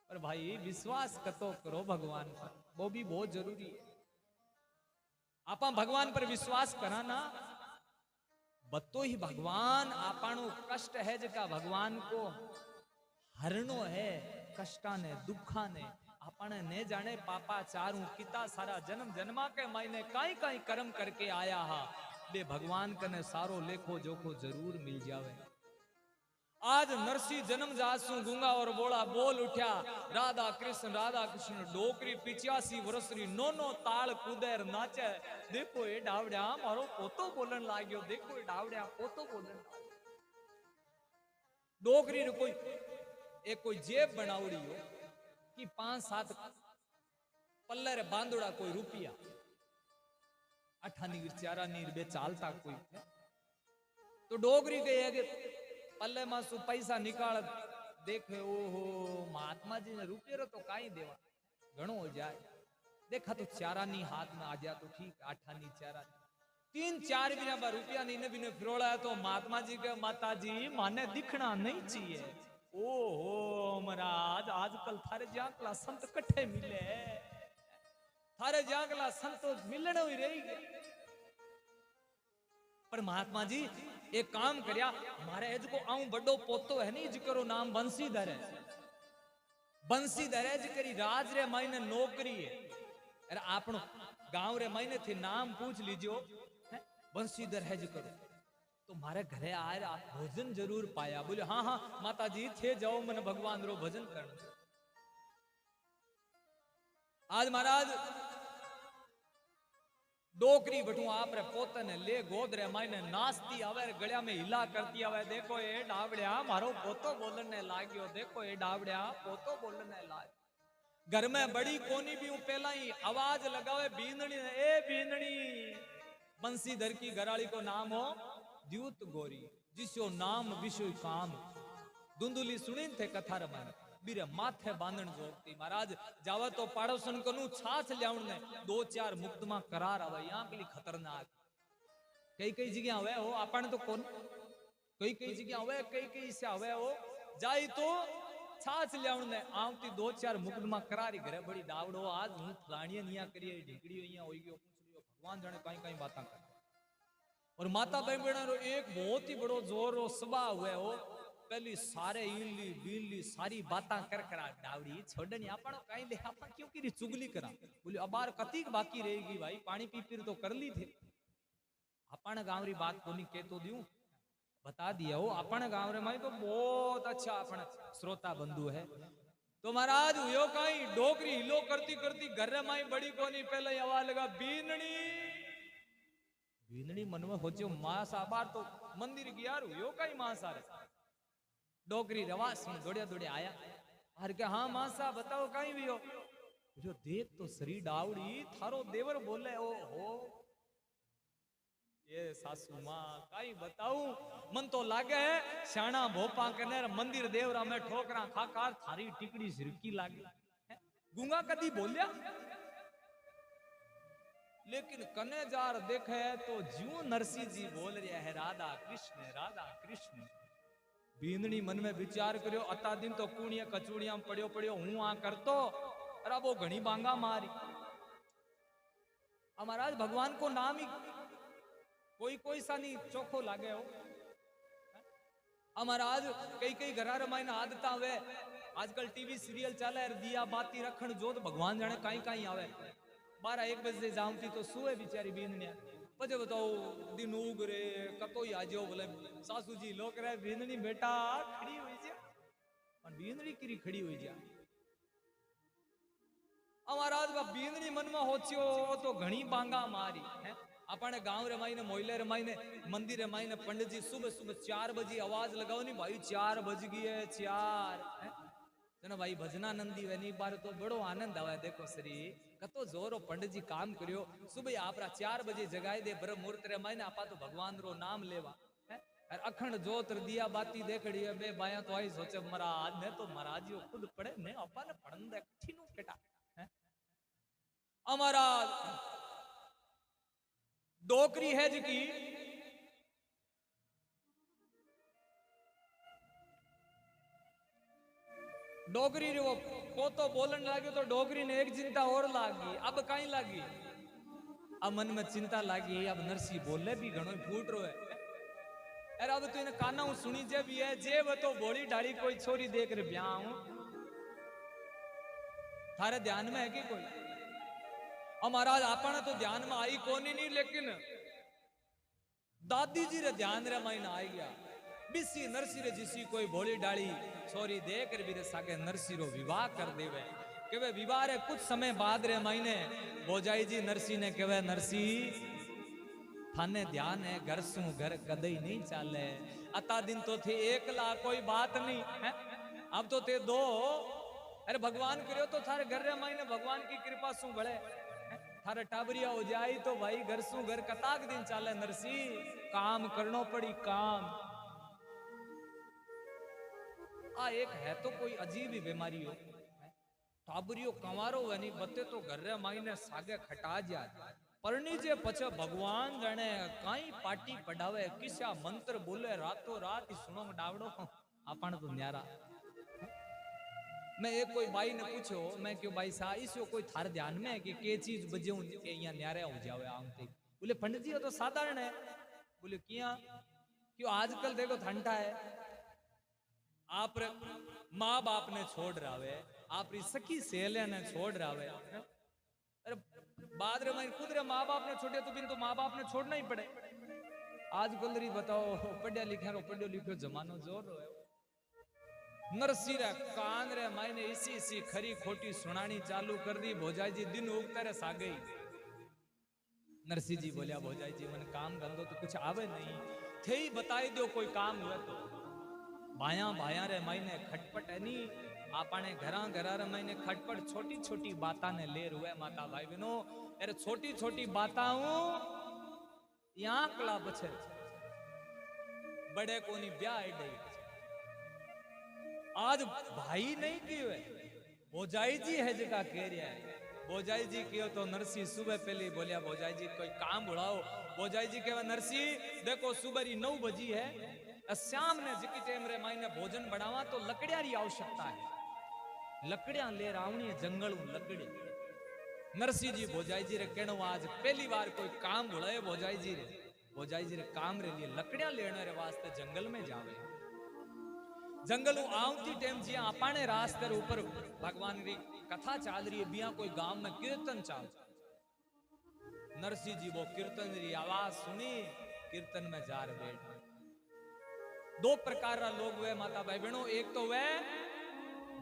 पर भाई विश्वास कतो करो भगवान पर, वो भी बहुत जरूरी है। आपा भगवान पर विश्वास करा ना बतो ही भगवान आपाणु कष्ट है जका भगवान को हरणो है कष्टा ने दुखा ने आपने ने जाने पापा चारू किता सारा जन्म जन्मा के मायने काई काई कर्म करके आया हा बे भगवान कने सारो लेखो जोखो जरूर मिल जावे। आज नरसिंह जन्म जासू गूंगा और बोला बोल उठा राधा कृष्ण डोकरी 85 वर्षरी नो ताल कूदेर नाचे। देखो ये डावड़िया मारो पोतो बोलन लाग्यो, देखो ये डावड़िया पोतो बोलन। डोकरी ने कोई एक कोई जेब बनावड़ी हो कि 5-7 पल्ले रे बांधोड़ा कोई रुपया अठानी चारा नीर बे चालता कोई तो डोगरी के पल्ले में सु पैसा निकाल देखे ओहो महात्मा जी ने रुपये रो तो काई देवा घणो हो जाए। देखा तो चारा नी हाथ में आ जा तो ठीक, आठानी चारा 3-4 बिना बार रुपया नहीं बिना फिरोड़ा तो महात्मा जी के माता जी माने दिखना नहीं चाहिए। ओहो महाराज आजकल थारे जाकला संत कट्ठे मिले, थारे जाकला संत मिलने ही रही गए। पर महात्मा जी एक काम करया मारे एज को आऊं बड़ो पोतो है नहीं जिकरो नाम बंसीधर है। बंसीधर है जिकरी राज रे मायने नौकरी है। अरे आपनो गांव रे मायने थे नाम पूछ लीजियो बंसीधर है जिकरो तो मारे घरे आए आप भोजन जरूर पाया। बोले हाँ हाँ माता जी थे जाओ मन भगवान रो भजन करना। आज महाराज डोकरी बटू आप रे पोते ने ले गोद रे मायने नाचती आवे गळ्या में हिला करती आवे। देखो ये डावड़िया मारो पोतो बोलने लाग्यो, देखो ये डावड़िया पोतो बोलने लाग। घर में बड़ी कोनी भी पहला ही आवाज लगावे बींदनी ने ए बींदनी। बंसीधर की घराली को नाम हो द्यूत गौरी जिसो नाम विषय काम। धुंधुली सुनी थे कथा रमान बीरे माथे बांधन जोगती। महाराज जावे तो पाड़ोसन कनु छाछ ल्यावण ने 2-4 मुक्त में करार आवे यहाँ के लिए खतरनाक। कई कई जगह आवे हो आपन तो कौन कई कई जगह आवे कई कई से आवे हो जाई तो छाछ ल्यावण ने आवती 2-4 मुक्त में करारी घरे बड़ी दावड़ो आज हूं फलाणिया निया करिए ढीकड़ी यहाँ होई गयो भगवान जाने कई कई बातें कर। और माता बहन रो एक बहुत ही बड़ो जोर रो सभा हुए हो पहली सारे ईली बीली सारी बातें कर करा डावड़ी छोड़नी आपण कहीं ले आपण क्यों की चुगली करा बोले अबार कतीक बाकी रहेगी भाई पानी पी पी तो कर ली थे अपन गांव री बात कोनी के तो दियूं बता दिया हो अपन गांव रे माई तो बहुत अच्छा अपन श्रोता बंधु है तो महाराज हुयो कहीं डोकरी हिलो करती करती घर रे माई बड़ी कोनी पहले आवाज लगा बीननी बीननी मन में होचे मास आबार तो मंदिर गया हुयो कहीं मास आ रे डोकरी रवा सुन दौड़े दौड़े आया हर के हाँ मासा बताओ कहीं भी हो जो देख तो शरीर डावड़ी थारो देवर बोले ओ हो ये सासू मां कहीं बताऊं मन तो लागे है शाना भोपा कने मंदिर देवरा में ठोकरा खाकार थारी टिकड़ी सिरकी लागे गूंगा कदी बोलिया लेकिन कने जार देखे तो ज्यों नरसिंह जी बोल रहे है राधा कृष्ण बींदनी मन में विचार करियो अता दिन तो कूणिया कचूड़िया पड़ियो हूं आ करतो अरे वो घणी बांगा मारी महाराज भगवान को नाम ही कोई सा नहीं चोखो लागे हो महाराज कई घरा रमाइन आदता वे आजकल टीवी सीरियल चले दिया बाती रखण जो तो भगवान जाने कहीं आवे 12-1 बजे जामती तो सुए बिचारी बींदनिया पजे बताओ दिन उग रे कतो ही आजो बोले सासू जी लोक रे बींदनी बेटा खड़ी हुई जा पर बींदनी किरी खड़ी हुई जा महाराज बा बींदनी मन में होचियो तो घणी बांगा मारी है अपने गांव रे माई ने मोहल्ले रे माई ने मंदिर रे माई ने पंडित जी सुबह 4 बजे आवाज लगाओ नहीं भाई 4 बज गई है 4 जना भाई भजनानंदी वनी बार तो बड़ो आनंद आवे देखो श्री कतो जोरो पंडित जी काम करियो सुबह आपरा 4 बजे जगाए दे ब्रह्म मुहूर्त रे माई ने आपा तो भगवान रो नाम लेवा और अखंड जोत दिया बाती देखड़ी है बे बाया तो आई सोचे महाराज ने तो महाराज यो खुद पढ़े ने आपा ने पढ़न दे ठीनु केटा हमारा डोकरी है जी की डोगरी रे वो पोतो बोलन लागे तो डोगरी ने एक चिंता और लागी अब कहीं लागी अब मन में चिंता लागी अब नरसी बोले भी घणो फूट रो है अरे अब तो इन्हें काना हूं सुनी जे भी है जे वो तो बोली ढाली कोई छोरी देख रे ब्याह हूं थारे ध्यान में है कि कोई महाराज आपने तो ध्यान में आई कोनी नहीं लेकिन दादी जी रे ध्यान रे मायने आई गया बिसी नरसी रे जिसी कोई भोली डाली छोरी देख रे भी सागे नरसी रो विवाह कर देवे केवे विवाह रे कुछ समय बाद रे महीने भोजाई जी नरसी ने केवे नरसी थाने ध्यान है घर सु घर कदई नहीं चाले अता दिन तो थे 1 लाख कोई बात नहीं है अब तो थे 2 अरे भगवान करियो तो थारे घर रे महीने भगवान की कृपा सु बड़े थारे टाबरिया हो जाए तो भाई घर सु घर कताक दिन चाले नरसी काम करनो पड़ी काम आ एक है तो कोई अजीब ही बीमारी हो टाबरियो कंवारो वनी बते तो घर रे माईने सागे खटा जा परनी जे पछे भगवान जाने काई पार्टी पढ़ावे किसा मंत्र बोले रातों रात सुनो डावड़ो आपन तो न्यारा मैं एक कोई भाई ने पूछो मैं क्यों भाई सा इसो कोई थार ध्यान में है कि के चीज बजे के यहाँ न्यारे हो जावे आमते बोले पंडित जी तो साधारण है बोले किया क्यों आजकल देखो ठंडा है आप माँ बाप ने छोड़ रहा आप सखी सहेलिया ने छोड़ रहा अरे बाद रे मैं खुद रे माँ बाप ने छोड़े तो बिन तो माँ बाप ने छोड़ना ही पड़े आजकल री बताओ पढ़िया लिखा रो पढ़ियो लिखो जमानो जोर रो नरसी रे कान रे मायने इसी खरी खोटी सुनानी चालू कर दी भोजाई जी दिन उगता रे सा गई नरसी जी बोलिया भोजाई जी मन काम धंधो तो कुछ आवे नहीं थे ही बताई दो कोई काम हुए तो भाया रे मायने खटपट है नी आपने घरा रे मायने खटपट छोटी छोटी बाता ने ले रुए माता भाई बहनों अरे छोटी छोटी बाता हूं यहाँ कला बचे बड़े कोनी ब्याह दे आज भाई नहीं किए भोजाई जी है जगह कह रहा है भोजाई जी कियो तो नरसी सुबह पहले बोलिया भोजाई जी कोई काम बुलाओ भोजाई जी कहे नरसी देखो सुबह 9 बजी है श्याम ने जिकी टाइम रे मायने भोजन बनावा तो लकड़िया री आवश्यकता है लकड़िया ले रावणी जंगल लकड़ी नरसी जी भोजाई जी रे कहनो आज पहली बार कोई काम बुलाए भोजाई जी रे काम रे लिए लकड़िया लेने रे वास्ते जंगल में जावे जंगल आवती टाइम जिया अपाने रास कर ऊपर भगवान री कथा चाल रही है, बिया कोई गांव में कीर्तन चाल। नरसिंह जी वो कीर्तन री आवाज सुनी, कीर्तन में जार बैठ। दो प्रकार रा लोग वे माता भाई बहनों, एक तो वे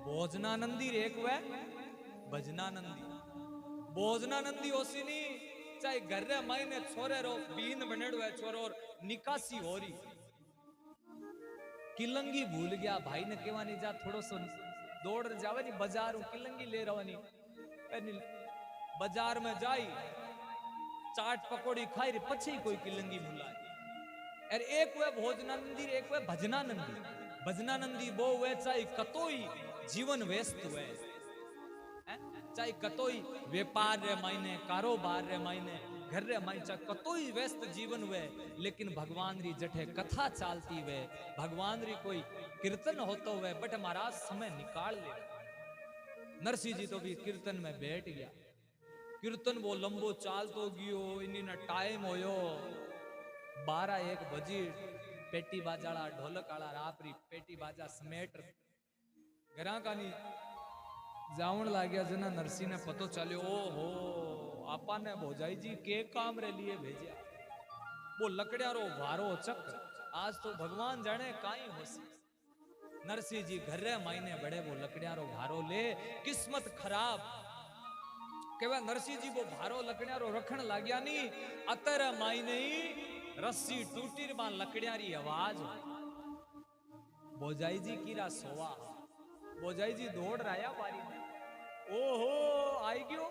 भोजनानंदी, एक वे भजनानंदी। भोजनानंदी ओसी नी चाहे घर रे मायने छोरे रो बीन बनेड़ो है छोरो और निकासी हो रही, किलंगी भूल गया भाई ने केवानी जा थोड़ो सो दौड़ जावे नी बाजार किलंगी ले रवानी, बाजार में जाई चाट पकोड़ी खाई रे पछी कोई किलंगी मुलाय। और एक वे भोजनानंदी, एक वे भजनानंदी। भजनानंदी वो वे चाहे कतोई जीवन व्यस्त हुए, चाहे कतोई व्यापार रे मायने, कारोबार रे मायने, घर रे मायने चाहे कतोई व्यस्त जीवन हुए, लेकिन भगवान री जठे कथा चालती हुए, भगवान री कोई कीर्तन होतो हुए, बट महाराज समय निकाल ले। नरसिंह जी तो भी कीर्तन में बैठ गया। कीर्तन वो लंबो चाल तो गयो, इन्हीं ना टाइम होयो 12-1 बजी। पेटी बाजाड़ा ढोलक आला रापरी पेटी बाजा समेट घरा का नी जावण लाग्या। जना नरसिंह ने पतो चलियो, ओहो आपा ने भोजाई जी के काम रे लिए भेजा। वो लकड़ियारो भारो चक्र, आज तो भगवान जाने काई होसी। नरसिंह जी घर रे मायने बड़े वो लकड़ियारो भारो ले, किस्मत खराब केवा नरसिंह जी वो भारो लकड़ियारो रखण लाग्या नी, अतर मायने रस्सी टूटी मा लकड़ियारी आवाज। भोजाई जी कीरा सोवा, भोजाई जी दौड़ राया बारी में, ओहो आई गयो।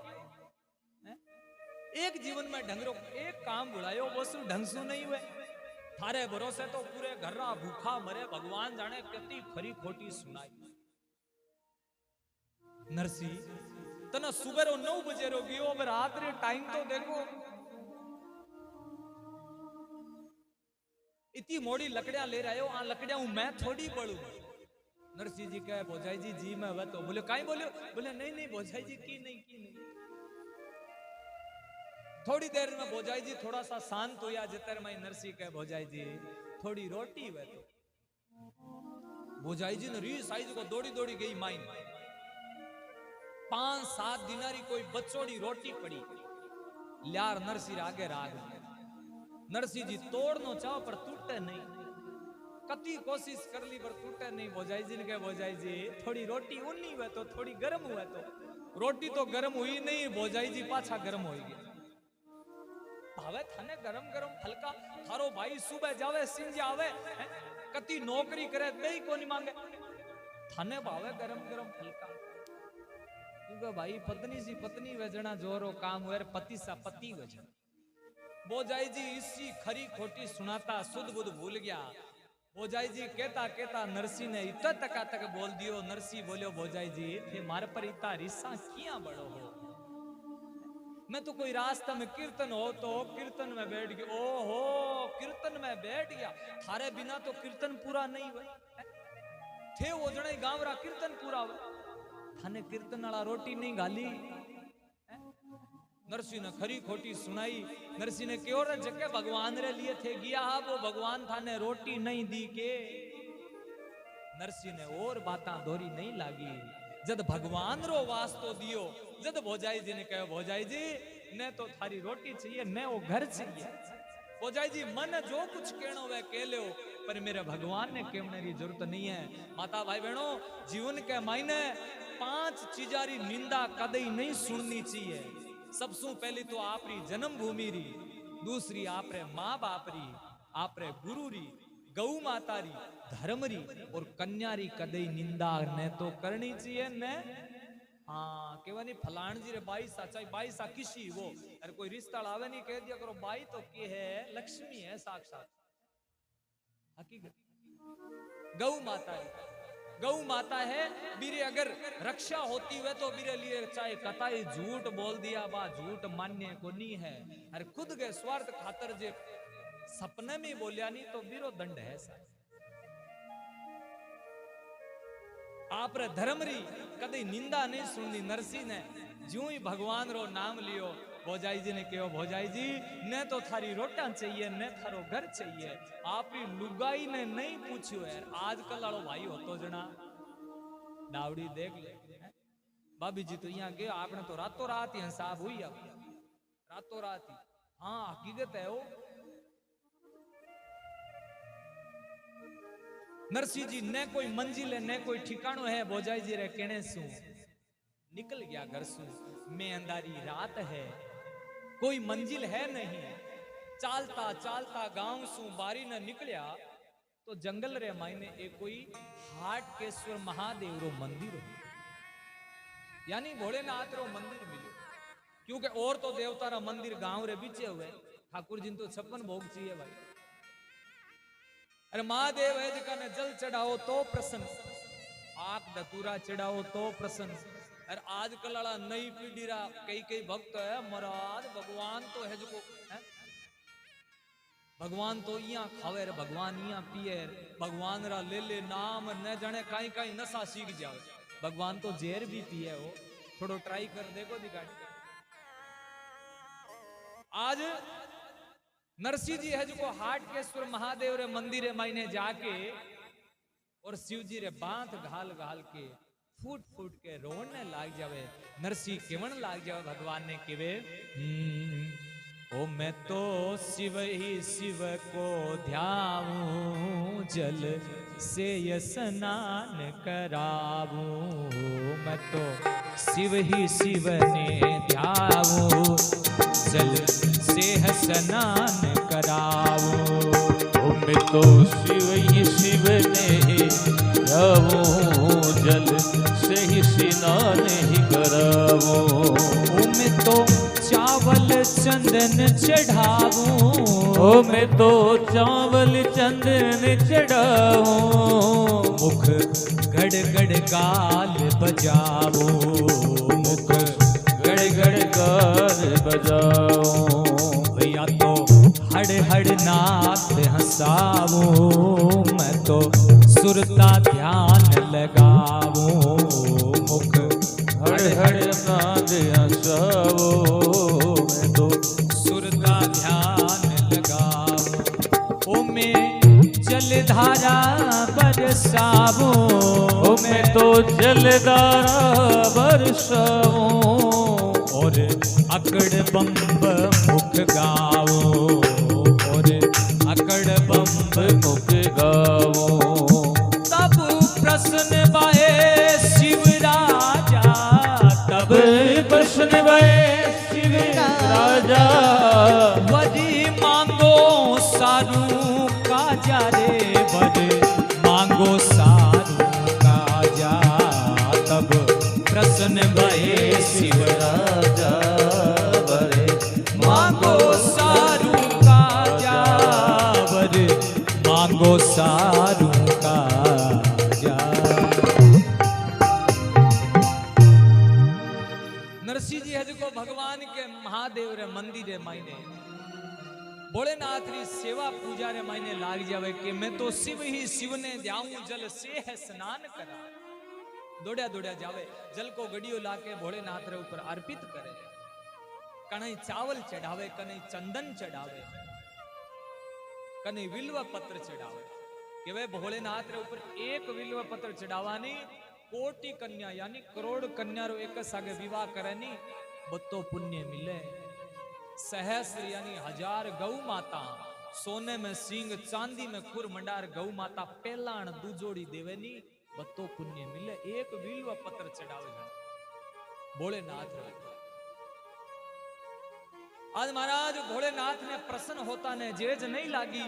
एक जीवन में ढंगरो एक काम बुलायो वो सु ढंग सु नहीं हुए, थारे भरोसे तो पूरे घर रा भूखा मरे, भगवान जाने कितनी खरी खोटी सुनाई। नरसिंह तना सुबह 9 बजे रो गयो, अब रात रे टाइम तो देखो, इतनी मोड़ी लकड़ियां ले रहे हो, आ लकड़ियां मैं थोड़ी बड़ू। नरसिंह जी कहे भोजाई जी जी मैं वह तो बोले काई बोले, बोले नहीं नहीं भोजाई जी की नहीं। थोड़ी देर में भोजाई जी थोड़ा सा शांत हुआ, जितर में नरसिंह कहे भोजाई जी थोड़ी रोटी वह तो। भोजाई जी ने री साइज को दौड़ी दौड़ी गई माइन, 5-7 दिनारी कोई बचोड़ी रोटी पड़ी, ल्यार नरसिंह आगे राग। नरसिंह जी तोड़नो चाहो पर टूटे नहीं, कती कोशिश कर ली पर टूटे नहीं। भोजाई जी ने कहा भोजाई जी थोड़ी रोटी उन्नी हुए तो थोड़ी गर्म हुए तो, रोटी तो गर्म हुई नहीं, भोजाई जी पाछा गर्म हो गई। भावे थाने गरम गरम हल्का, थारो भाई सुबह जावे सिंज आवे, कती नौकरी करे नहीं को नहीं मांगे, थाने भावे गरम गरम हल्का। क्योंकि भाई पत्नी सी पत्नी वजना जोरो काम हुए, पति सा पति वजन। भोजाई जी इसी खरी खोटी सुनाता सुध बुध भूल गया। भोजाई जी कहता कहता नरसिंह ने इतना तका तक बोल दियो। नरसिंह बोलियो भोजाई जी थे मारे पर इतना रिसा किया बड़ो हो, मैं तो कोई रास्ता में कीर्तन हो तो कीर्तन में बैठ गया। ओहो कीर्तन में बैठ गया, थारे बिना तो कीर्तन पूरा नहीं हुआ थे, वो जने गांव रा कीर्तन पूरा हुआ, थाने कीर्तन वाला रोटी नहीं गाली। नरसिंह ने खरी खोटी सुनाई। नरसिंह ने क्यों रे जके भगवान रे लिए थे गया, वो भगवान थाने रोटी नहीं दी के। नरसिंह ने और बाता दोरी नहीं लागी, जद भगवान रो वास्तो दियो। जद भोजाई जी ने कहा भोजाई जी ने तो थारी रोटी चाहिए ने वो घर चाहिए। भोजाई जी मन जो कुछ कहना वह कह लो, पर मेरे भगवान ने कहने की जरूरत नहीं है। माता भाई बहनों जीवन के मायने 5 चीजारी निंदा कदई नहीं सुननी चाहिए। सबसे पहली तो आपरी जन्मभूमि री, दूसरी आपरे माँ बाप री, आपरे गुरु री, गौ माता री, धर्म री और कन्या री कदई निंदा ने तो करनी चाहिए ने। हाँ केवानी फलान जी रे बाई सा चाहे बाई सा किसी वो, अरे कोई रिश्ता आवे नहीं कह दिया करो बाई तो के है लक्ष्मी है साक्षात हकीकत। गौ माता री, गौ माता है बीरे अगर रक्षा होती हुए तो बीरे लिए चाहे कताई झूठ बोल दिया बा झूठ मान्य को नहीं है। अरे खुद के स्वार्थ खातर जे सपने में बोलिया नहीं तो बीरो दंड है सा। आप रे धर्म री कदी निंदा नहीं सुननी। नरसिंह ने ज्यों ही भगवान रो नाम लियो, भोजाई जी ने कहो भोजाई जी ने तो थारी रोटा चाहिए ने थारो घर चाहिए। आपरी लुगाई ने नहीं पूछ्यो है। आजकल वालो भाई होतो जना डावड़ी देख ले भाभी जी तो यहाँ गए आपने तो रातों रात ही हिसाब हुई अब रातों रात ही। हाँ हकीकत है वो। नरसिंह जी ने कोई मंजिल है ने कोई ठिकानो है। भोजाई जी रे कहने सु निकल गया घर सु मैं अंधारी रात है कोई मंजिल है नहीं। चालता चालता गांव सु बारी न निकलिया तो जंगल रे मायने एक कोई हाटकेश्वर महादेव रो मंदिर हो यानी भोलेनाथ रो मंदिर मिलो। क्योंकि और तो देवता रा मंदिर गांव रे बीचे हुए ठाकुर जी तो 56 भोग चाहिए भाई। अरे महादेव है जिका ने जल चढ़ाओ तो प्रसन्न, आग धतूरा चढ़ाओ तो प्रसन्न। अरे आजकल वाला नई पीढ़ी रा कई भक्त है महाराज भगवान तो है जो है? भगवान तो यहाँ खावे रे भगवान यहाँ पिए भगवान रा ले ले नाम न जाने कहीं कहीं नशा सीख जाओ। भगवान तो जहर भी पिए हो थोड़ो ट्राई कर देखो दिखाड़ी। आज नरसिंह जी है जो हाटकेश्वर महादेव रे मंदिर मायने जाके और शिव जी रे बांध घाल घाल के फूट फूट के रोने लाग जावे। नरसिंह केवण लाग जावे भगवान ने केवे ओ मैं तो शिव ही शिव को ध्याऊं जल से स्नान कराऊं। मैं तो शिव ही शिव ने ध्याऊं जल से स्नान कराऊं। ओ मैं तो शिव ही शिव ने ध्याऊं जल से ही स्नान ही कराऊं। ओ मैं तो चावल चंदन चढ़ाऊं। ओ मैं तो चावल चंदन चढ़ाऊं। मुख गड़ गड़ गाल बजाऊं। मुख गड़ गड़ गाल बजाऊं। या तो हड़ हड़ नाथ हंसाऊं। मैं तो सुरता ध्यान लगाऊं। मुख हड़ हड़ नाद हंसाओ। मैं तो सुरता ध्यान लगाऊं। ओ मैं जलधारा बरसाऊं। ओ मैं तो जलधारा बरसाऊं। और अकड़ बम्ब मुख गाओ। और अकड़ बम्ब मुख गाओ। तब प्रश्न बाए शिव राजा। तब प्रश्न भय शिव राजा। वरी मांगो सारू काजा रे वरी मांगो सारू काजा। तब प्रश्न भय शिव राजा बरे मांगो सारू काजा। वरी मांगो सारू काजा। नरसिंह जी है जो भगवान के महादेव रे मंदिर रे मायने भोलेनाथ री सेवा पूजा रे मायने लाग जावे कि मैं तो शिव ही शिव ने ध्याऊं जल से है स्नान करा। दौड़या दौड़या जावे जल को गड़ियो लाके भोलेनाथ रे ऊपर अर्पित करे। कने चावल चढ़ावे कने चंदन चढ़ावे कने विल्व पत्र चढ़ावे। कि वे भोलेनाथ रे ऊपर एक विल्व पत्र चढ़ावानी कोटि कन्या यानी करोड़ कन्या रो एक सागे विवाह करे नी बत्तो पुण्य मिले। सहस्र यानी 1000 गौ माता सोने में सिंह चांदी में खुर मंडार गौ माता पहलाण दूजोड़ी देवे नी बत्तो पुण्य मिले। एक विल्व पत्र चढ़ावे भोलेनाथ रे। आज महाराज भोलेनाथ ने प्रसन्न होता ने जेज नहीं लागी।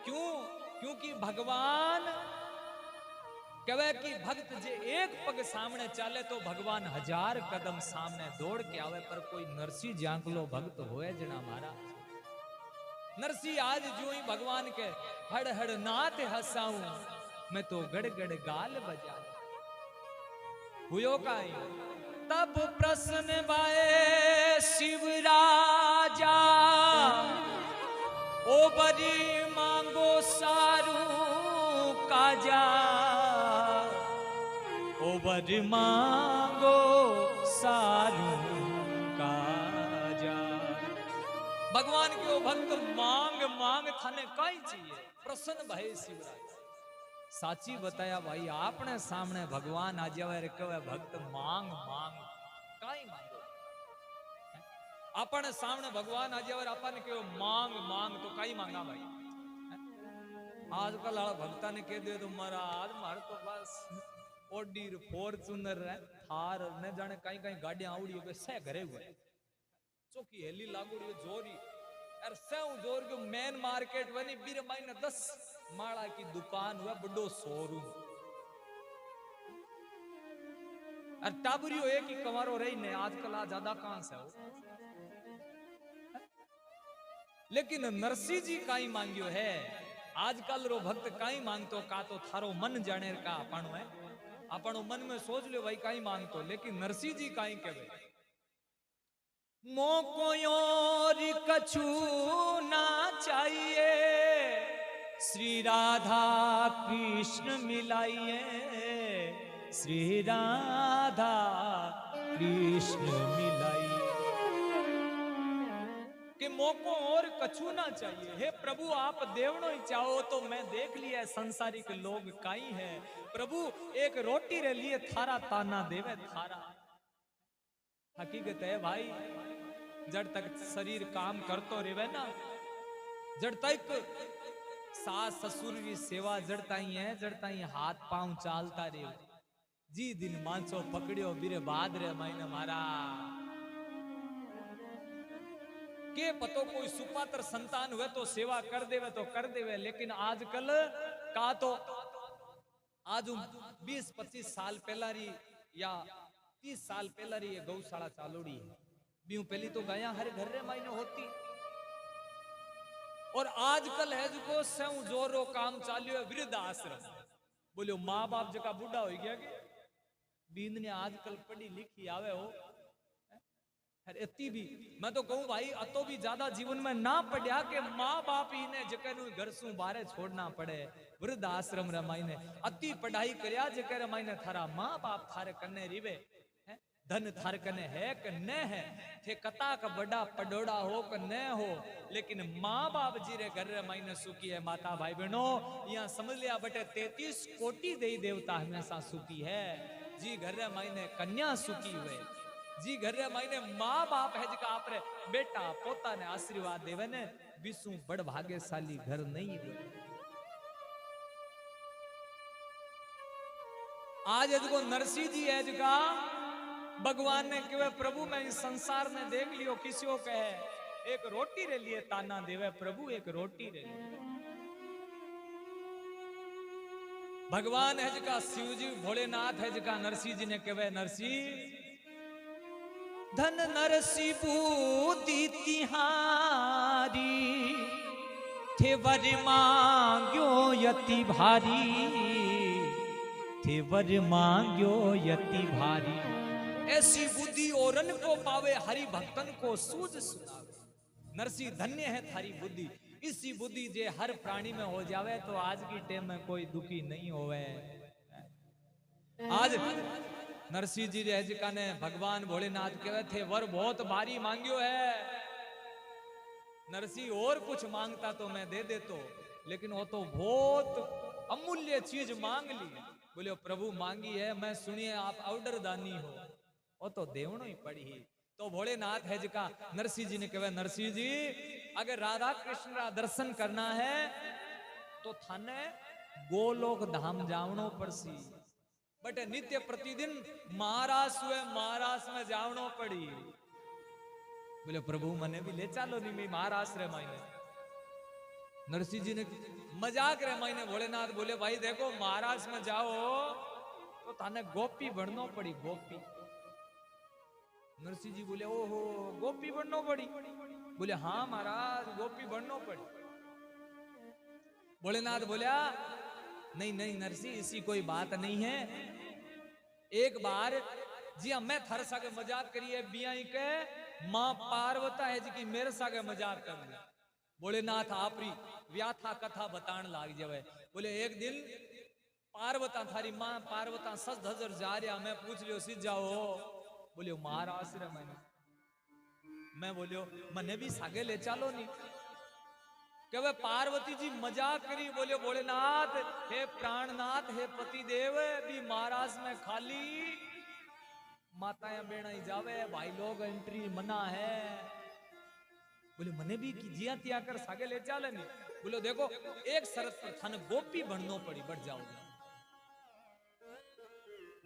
क्यों? क्योंकि भगवान कहे कि भक्त जे एक पग सामने चाले तो भगवान 1000 कदम सामने दौड़ के आवे। पर कोई नरसिंह जांकलो भक्त होए जना मारा। नरसिंह आज जो ही भगवान के हड़ हड़ नाथ हंसाऊं मैं तो गड़ गड़ गाल बजा। हुयो काई तब प्रश्न बाए शिव राजा। ओ बरी मांगो सारू काजा। वर मांगो सारू काजा। भगवान के भक्त मांग मांग थाने कई चाहिए, प्रसन्न भय शिवराज। साची बताया भाई, आपने सामने भगवान आ जावे कहे भक्त मांग मांग कई मांगो। अपने सामने भगवान आ जावे अपन के मांग मांग तो कई मांगा भाई। आजकल आला भक्ता ने कह दे तो महाराज मार तो बस ओडी फॉर्च्यूनर थार ने जाने कई कई गाड़ियां आवड़ी हो से घरे हुए चौकी हेली लागूड़ी जोरी और से जोर के मेन मार्केट वनी बीर महीने 10 माला की दुकान हुआ बड़ो शोरूम और टाबरियो एक ही कमारो रही ने आजकल आ ज्यादा कहां से हो। लेकिन नरसिंह जी काई मांगियो है आजकल रो भक्त काई मांगतो का तो थारो मन जाने का अपन है अपनो मन में सोच लो भाई काई मांगतो। लेकिन नरसिंह जी काई कहवे मोको और कछु ना चाहिए श्री राधा कृष्ण मिलाइए श्री राधा कृष्ण मिलाइए कि मोको और कछु ना चाहिए। हे प्रभु आप देवनो ही चाहो तो मैं देख लिया संसारिक लोग काई है प्रभु एक रोटी रे लिए थारा ताना देवे थारा। हकीकत है भाई जब तक शरीर काम करतो रेवे ना जब तक सास ससुर की सेवा जड़ता ही है जड़ता ही हाथ पांव चालता रे जी दिन मांचो पकड़ियो बिरे बाद रे मायने मारा के पतो कोई सुपात्र संतान हुए तो सेवा कर देवे तो कर देवे। लेकिन आजकल का तो आज 20-25 साल पहला री या 30 साल पहला री गौशाला चालोड़ी है बीऊ पहली तो गाया हर घर रे मायने होती और आजकल है जो सेव जोरो काम चालियो है वृद्ध आश्रम। बोलियो माँ बाप जका बुढ़ा हो गया कि बींद ने आजकल पढ़ी लिखी आवे हो इतनी भी मैं तो कहूं भाई अतो भी ज्यादा जीवन में ना पढ़िया के माँ बाप ही ने जके घर सु बारे छोड़ना पड़े वृद्ध आश्रम रे मायने अति पढ़ाई करया जके रे मायने थारा माँ बाप थारे कने रिवे धन थार कने है कि न है थे कता का बड़ा पडोड़ा हो कि न हो लेकिन माँ बाप जी रे घर रे मायने सुखी है। माता भाई बहनों यहाँ समझ लिया बटे 33 कोटि देवी देवता हमेशा सुखी है जी घर रे मायने कन्या सुखी हुए जी घर रे मायने माँ बाप है जिका आपरे बेटा पोता ने आशीर्वाद देवे ने विष्णु बड़ भाग्यशाली घर नहीं हुए। आज जो नरसिंह जी है जिका भगवान ने कहे प्रभु मैं इस संसार में देख लियो किसी को कहे एक रोटी रे लिए ताना देवे प्रभु एक रोटी रे लिए। भगवान है जिका शिव जी भोलेनाथ है जिका नरसिंह जी ने कहे नरसिंह धन नरसिंह बूदी तिहारी थे वर मांग्यो यति भारी थे वर मांग्यो यति भारी। ऐसी बुद्धि औरन को पावे हरि भक्तन को सूझ सुनावे। नरसिंह धन्य है थारी बुद्धि इसी बुद्धि जे हर प्राणी में हो जावे तो आज की टाइम में कोई दुखी नहीं होवे। आज नरसिंह जी रे जिका ने भगवान भोलेनाथ कहे थे वर बहुत भारी मांगियो है नरसिंह और कुछ मांगता तो मैं दे देतो लेकिन वो तो बहुत अमूल्य चीज मांग ली। बोले प्रभु मांगी है मैं सुनिए आप ऑर्डर दानी हो वो तो देवनो ही पड़ी ही। तो भोलेनाथ है जिका नरसिंह जी ने कहे नरसिंह जी अगर राधा कृष्ण का दर्शन करना है तो थाने गोलोक धाम जावनो पड़सी बट नित्य प्रतिदिन महाराष्ट्र में जावनो पड़ी। बोले प्रभु मने भी ले चालो नहीं मैं महाराष्ट्र मायने। नरसिंह जी ने मजाक रे मायने भोलेनाथ बोले भाई देखो महाराष्ट्र में जाओ तो थाने गोपी बननो पड़ी गोपी। नरसिंह जी बोले ओहो गोपी बननो पड़ी। बोले हाँ महाराज गोपी बननो पड़ी। भोलेनाथ बोलिया नहीं नहीं नरसिंह इसी कोई बात नहीं है। एक बार जी हाँ मैं थर सागे मजाक करिए बियाई के माँ पार्वता है जी की मेरे सागे मजाक कर लिया। भोलेनाथ आपरी व्याथा कथा बतान लाग जावे। बोले एक दिन पार्वता थारी मां पार्वता सज धजर जा रहा मैं पूछ लियो सीध जाओ बोलियो मारा आश्रम है मैं बोलियो मने भी सागे ले चालो नहीं कि वे पार्वती जी मजाक करी बोलियो भोलेनाथ हे प्राणनाथ हे पति देव भी महाराज में खाली माताएं बेड़ा ही जावे भाई लोग एंट्री मना है बोले मने भी की जिया तिया कर सागे ले चाले नहीं बोलो देखो एक शर्त पर थाने गोपी बननो पड़ी बढ़ जाओगे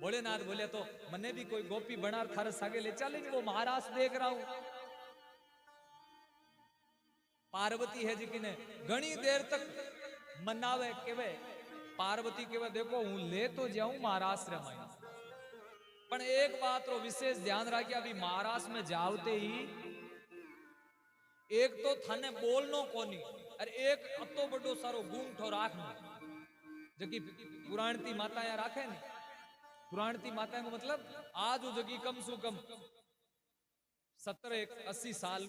भोलेनाथ बोले तो मने भी कोई गोपी बना थारे सागे ले चाले नहीं वो महाराज देख रहा हूं पार्वती है जी ने घनी देर तक मनावे केवे पार्वती केवे देखो हूं ले तो जाऊं महाराष्ट्र में पण एक बात रो विशेष ध्यान रखिए अभी महाराष्ट्र में जावते ही एक तो थाने बोलनो कोनी अरे एक अतो बड़ो सारो गूंठो राखनो जकी पुराणती माताएं राखे ने पुराणती माताएं को मतलब आज जगी कम सु कम 70-80 साल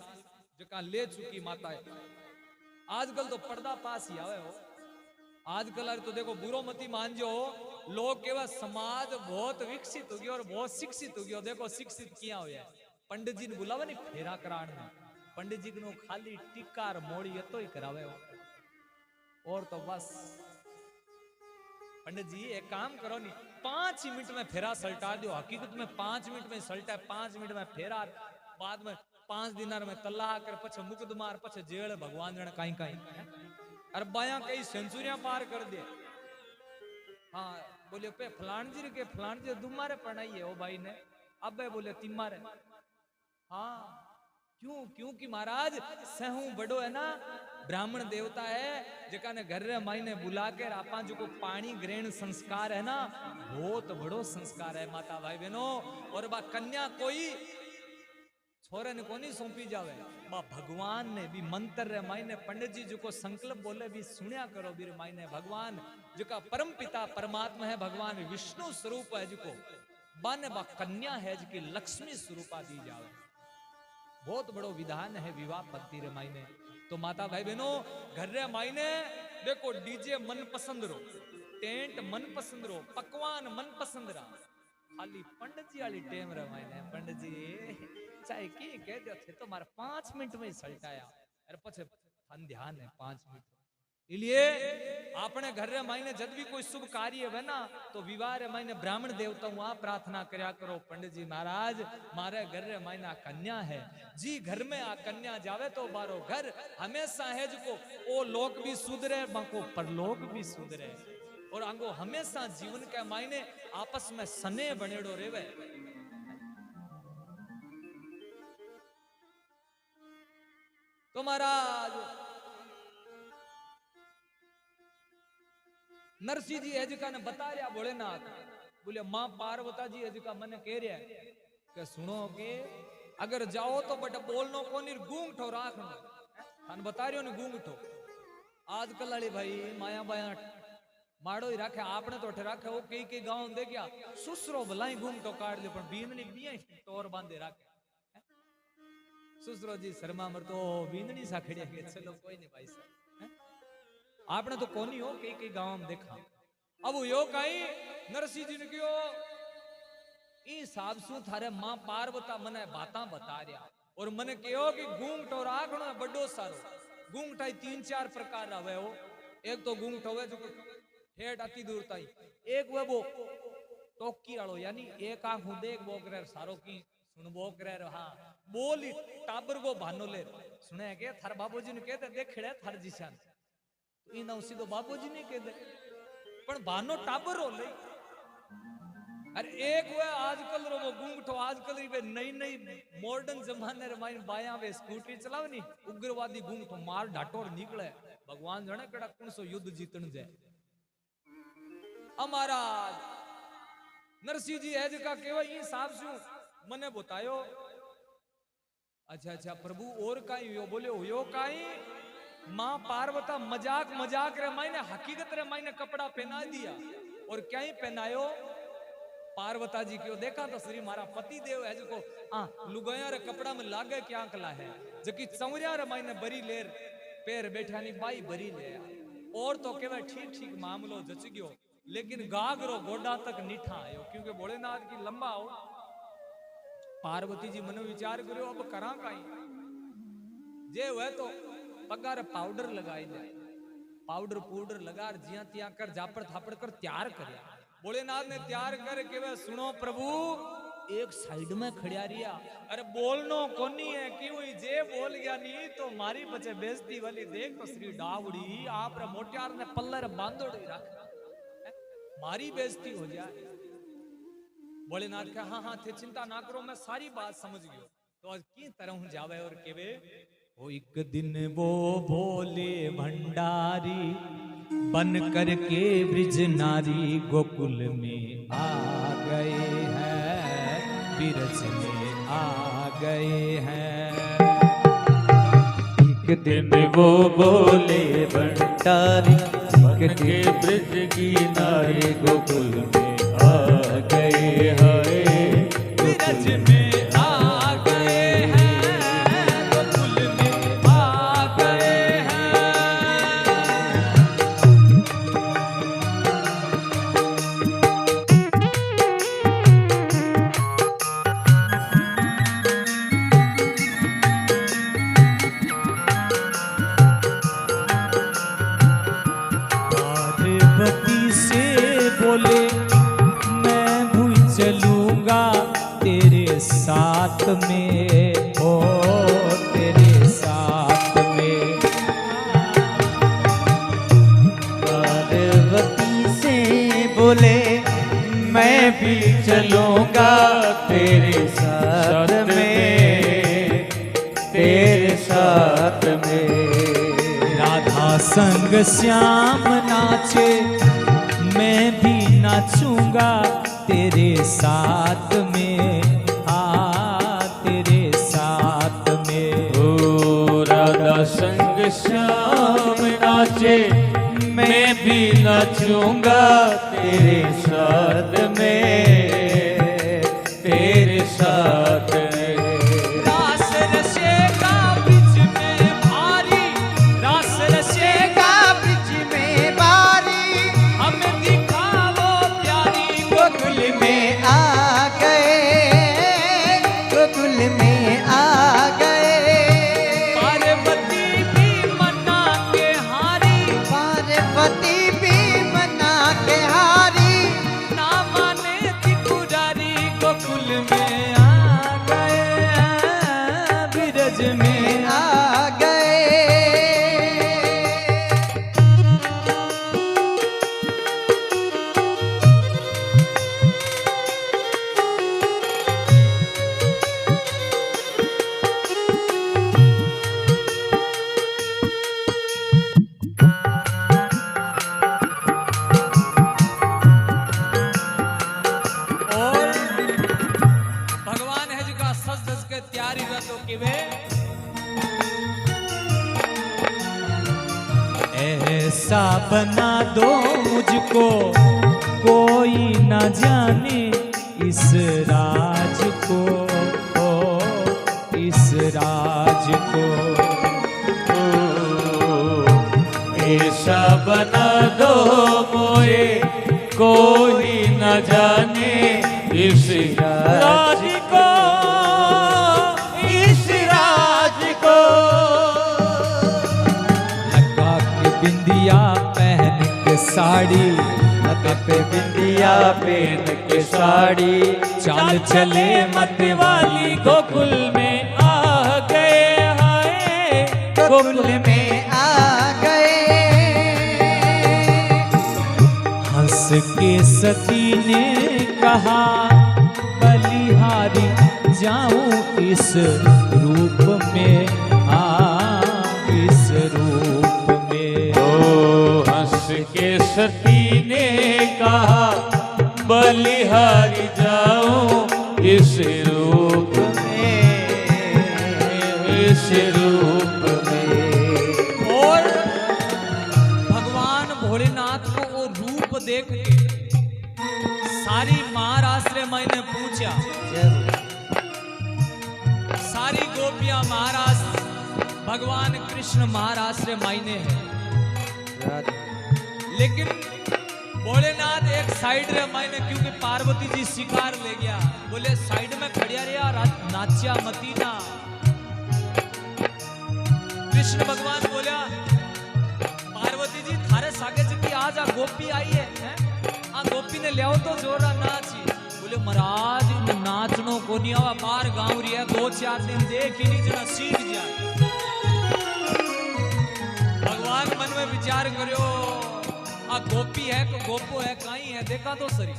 जका ले चुकी माता है आजकल तो पर्दा पास ही आवे हो आजकल तो देखो बुरो मती मानजो लोग केवल समाज बहुत विकसित हो गया और बहुत शिक्षित हो गया देखो शिक्षित किया हो पंडित जी ने बुलावे नहीं फेरा कराण में पंडित जी को खाली टिकार मोड़ी तो ही करावे हो और तो बस पंडित जी एक काम करो नहीं 5 मिनट में फेरा सल्टा दो हकीकत में 5 मिनट में सल्टा 5 मिनट में फेरा बाद में 5 दिनार में तलाक कर पछे मुकदमार पछे जेल भगवान जने काई काई अरे बाया कई सेंचुरियां पार कर दे हाँ बोले पे फलान जी तुम्हारे पढ़ाई है ओ भाई ने अब बोले तिमारे हाँ क्योंकि महाराज सहू बड़ो है ना ब्राह्मण देवता है जका ने घर रे माई ने बुला कर आपा जो को पानी ग्रहण संस्कार है ना बहुत बड़ो संस्कार है माता भाई बहनों और बा कन्या कोई छोरे ने कोनी सौंपी जावे बा भगवान ने भी मंत्र रे माई ने पंडित जी जो को संकल्प बोले भी सुनिया करो बीर माई ने भगवान जो का परम पिता परमात्मा है भगवान विष्णु स्वरूप है जो को बाने बा कन्या है जो की लक्ष्मी स्वरूपा दी जावे बहुत बड़ो विधान है विवाह पद्धति रे माई ने तो माता भाई बहनों घर रे माई ने देखो डीजे मन पसंद रो टेंट मन पसंद रो पकवान मन पसंद रहा खाली पंडित जी वाली टेम रे माई ने पंडित जी चाहे की कह दो थे तो मारे 5 मिनट में ही सल्टाया अरे पछे थान ध्यान है 5 मिनट इसलिए आपने घर रे माई ने जब भी कोई शुभ कार्य है ना तो विवाह रे माई ने ब्राह्मण देवता वहां प्रार्थना करया करो पंडित जी महाराज मारे घर रे माई ना कन्या है जी घर में आ कन्या जावे तो बारो घर हमेशा है जो ओ लोक भी सुधरे बाको परलोक भी सुधरे और आंगो हमेशा जीवन के मायने आपस में स्नेह बनेड़ो रेवे तो महाराज नरसिंह जी एजका ने बता रहा भोलेनाथ बोले मां पार्वता जी एजका मने कह रहा कि सुनो के अगर जाओ तो बट बोलनो कोनी गूंगठो राखनो थान बता रही हो ने गूंगठो आजकल वाली भाई माया बाया माड़ो ही राखे आपने तो राखे वो कई गांव दे गया सुसरो भलाई गूंगठो काट दे पर बींदनी बिया टोर बांधे राखे सुसरो जी शर्मा मर तो बींदनी सा खड़े के चलो कोई नहीं भाई साहब आपने तो कोनी हो कई गांव में देखा अब यो कई नरसिंह जी ने क्यों हिसाब सु थारे मां पार्वता मने बाता बता रहा और मने कहो कि गूंगठो राखनो बड़ो सारो गूंगठाई 3-4 प्रकार रहे हो एक तो गूंगठो है जो ठेठ अति दूर ताई एक वो टोकी वालो यानी एक आंख देख बोकरे सारो की सुन बोकरे हाँ बोली टाबर को भानो ले सुने के थार बाबूजी ने कहते देखड़े थार जिसान तो इन उसी तो बाबूजी ने कहते पण भानो टाबर हो ले अरे एक वे आजकल रो वो गूंगठो आजकल वे नई मॉडर्न जमाने रे माइन बाया वे स्कूटी चलावनी उग्रवादी गूंगठो मार ढाटोर निकले भगवान जाने कड़ा कौन सो युद्ध जीतन जाए हमारा नरसिंह जी है जका केवा ई साहब सु मने बतायो अच्छा प्रभु और काई यो बोले यो काई मां पार्वता मजाक रे मायने हकीकत रे मायने कपड़ा पहना दिया और क्या ही पहनायो पार्वता जी क्यों देखा तो श्री मारा पति देव है जो लुगाया रे कपड़ा में लागे क्या अंकला है जकी चौरिया रे मायने बरी लेर पैर बैठानी बाई बरी ले और तो केवे ठीक मामलो जच गयो लेकिन गागरो गोडा तक नीठा आयो क्योंकि भोलेनाथ की लंबा हो। पार्वती जी मनो विचार करो अब करा काई जे हुए तो पगार पाउडर लगाई जाए, पाउडर पाउडर लगा जिया तिया कर जापड़ थापड़ कर तैयार कर। भोलेनाथ ने तैयार कर के वे सुनो प्रभु एक साइड में खड़िया रिया, अरे बोलनो कोनी है क्यों जे बोल गया नहीं तो मारी बचे बेइज्जती वाली। देख तो श्री डावड़ी आप रे मोटियार ने पल्लर बांधोड़ी रख मारी बेइज्जती हो जाए। भोलेनाथ का हाँ हाँ थे चिंता ना करो मैं सारी बात समझ गयो। तो आज की तरह जावे और केवे ओ एक दिन वो भोले भंडारी बन कर के ब्रिज नारी गोकुल में आ गए हैं, ब्रिज में आ गए हैं। एक दिन वो बोले भंडारी बन के ब्रिज की नारी गोकुल में आ गए हैं, ब्रिज में आ गए हैं, गोकुल में आ गए हैं। पार्वती से बोले मैं भी चलूंगा तेरे साथ में, ओ तेरे साथ में। पार्वती से बोले मैं भी चलूंगा तेरे साथ में, तेरे साथ में। राधा संग श्याम नाचे मैं भी नाचूंगा तेरे साथ में, तेरे साथ में। ओ राधा संग श्याम नाचे मैं भी नाचूंगा तेरे साथ में, तेरे साथ में। रास रसेगा ब्रिज में भारी, रास रसेगा ब्रिज में बारी हमें दिखाओ प्यारी गोकुल में आ गए, गोकुल में आ गए। पार्वती भी मना के हारी, पार्वती भी मना के हारी ना माने त्रिपुरारी गोकुल में आ गए हैं, ब्रिज में आ गए। और भगवान है जी का सज धज के तैयारी रहतो कि वे ऐसा बना दो मुझको कोई न जाने इस राज को, ओ इस राज को। ऐसा बना दो मोए कोई न जाने इस राज को, इस राज को। लगा के बिंदिया पहन के साड़ी, लगा पे बिंदिया पहन के साड़ी चाल चले मत वाली गोकुल में आ गए हाय, गोकुल में आ गए। हंस के सती ने कहा बलिहारी जाऊं इस रूप में, इस रूप में। ओ हंस के सती ने कहा बलिहारी जाऊं इस रूप में, इस रूप में। और भगवान भोलेनाथ को वो रूप देख के सारी महाराष्ट्र मैंने पूछा, सारी गोपियां महाराष्ट्र भगवान कृष्ण महाराष्ट्र मायने हैं, लेकिन भोलेनाथ एक साइड रे मैंने क्योंकि पार्वती जी शिकार ले गया बोले साइड में खड़िया रहा नाच्या मती ना। कृष्ण भगवान बोला पार्वती जी थारे सागे जी आज आ गोपी आई है आ गोपी ने ले तो जोरा नाची। बोले महाराज इन नाचनो को नहीं आवा बाहर गांव रही है 2-4 दिन देख ही नहीं जना सीख जाए। भगवान मन में विचार करो आ गोपी है को गोपो है कहीं है देखा तो सरी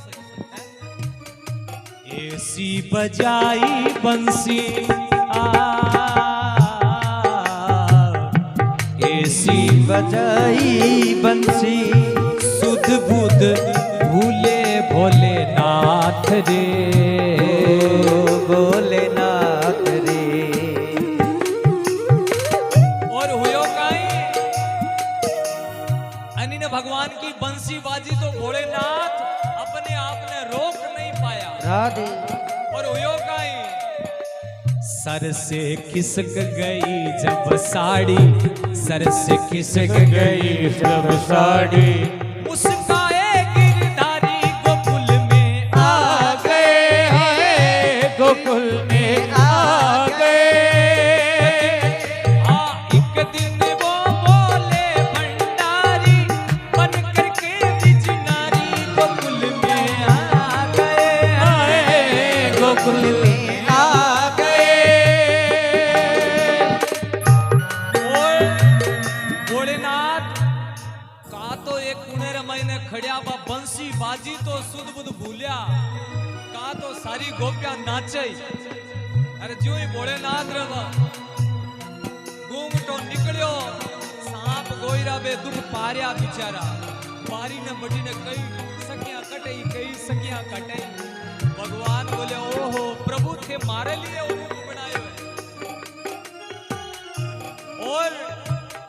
ऐसी बजाई बंसी ऐसी बजाई बंसी सुध बुध भूले भोलेनाथ रे भोलेनाथ रे। और हुयो काई अनि ने भगवान की बंसी बाजी तो भोलेनाथ अपने आप ने रोक नहीं पाया। राधे और हुयो काई सर से खिसक गई जब साड़ी सर से खिसक गई जब साड़ी उसका एक गिरधारी गोकुल में आ गए हैं गोकुल में आ गए। एक दिन वो बोले भंडारी बन करके बिजनारी गोकुल में आ गए गोकुल में आ गए। और भोलेनाथ का तो एक कुनेर महीने खड़िया बा बंसी बाजी तो सुध बुध भूलिया का तो सारी गोपियां नाचे। अरे जो ही भोलेनाथ रे बा घूमटो निकलियो सांप गोईरा बे दुख पारिया बिचारा पारी ने बड़ी ने कई सखियां कटे। भगवान बोले ओहो प्रभु थे मारे लिए रूप बनायो है। और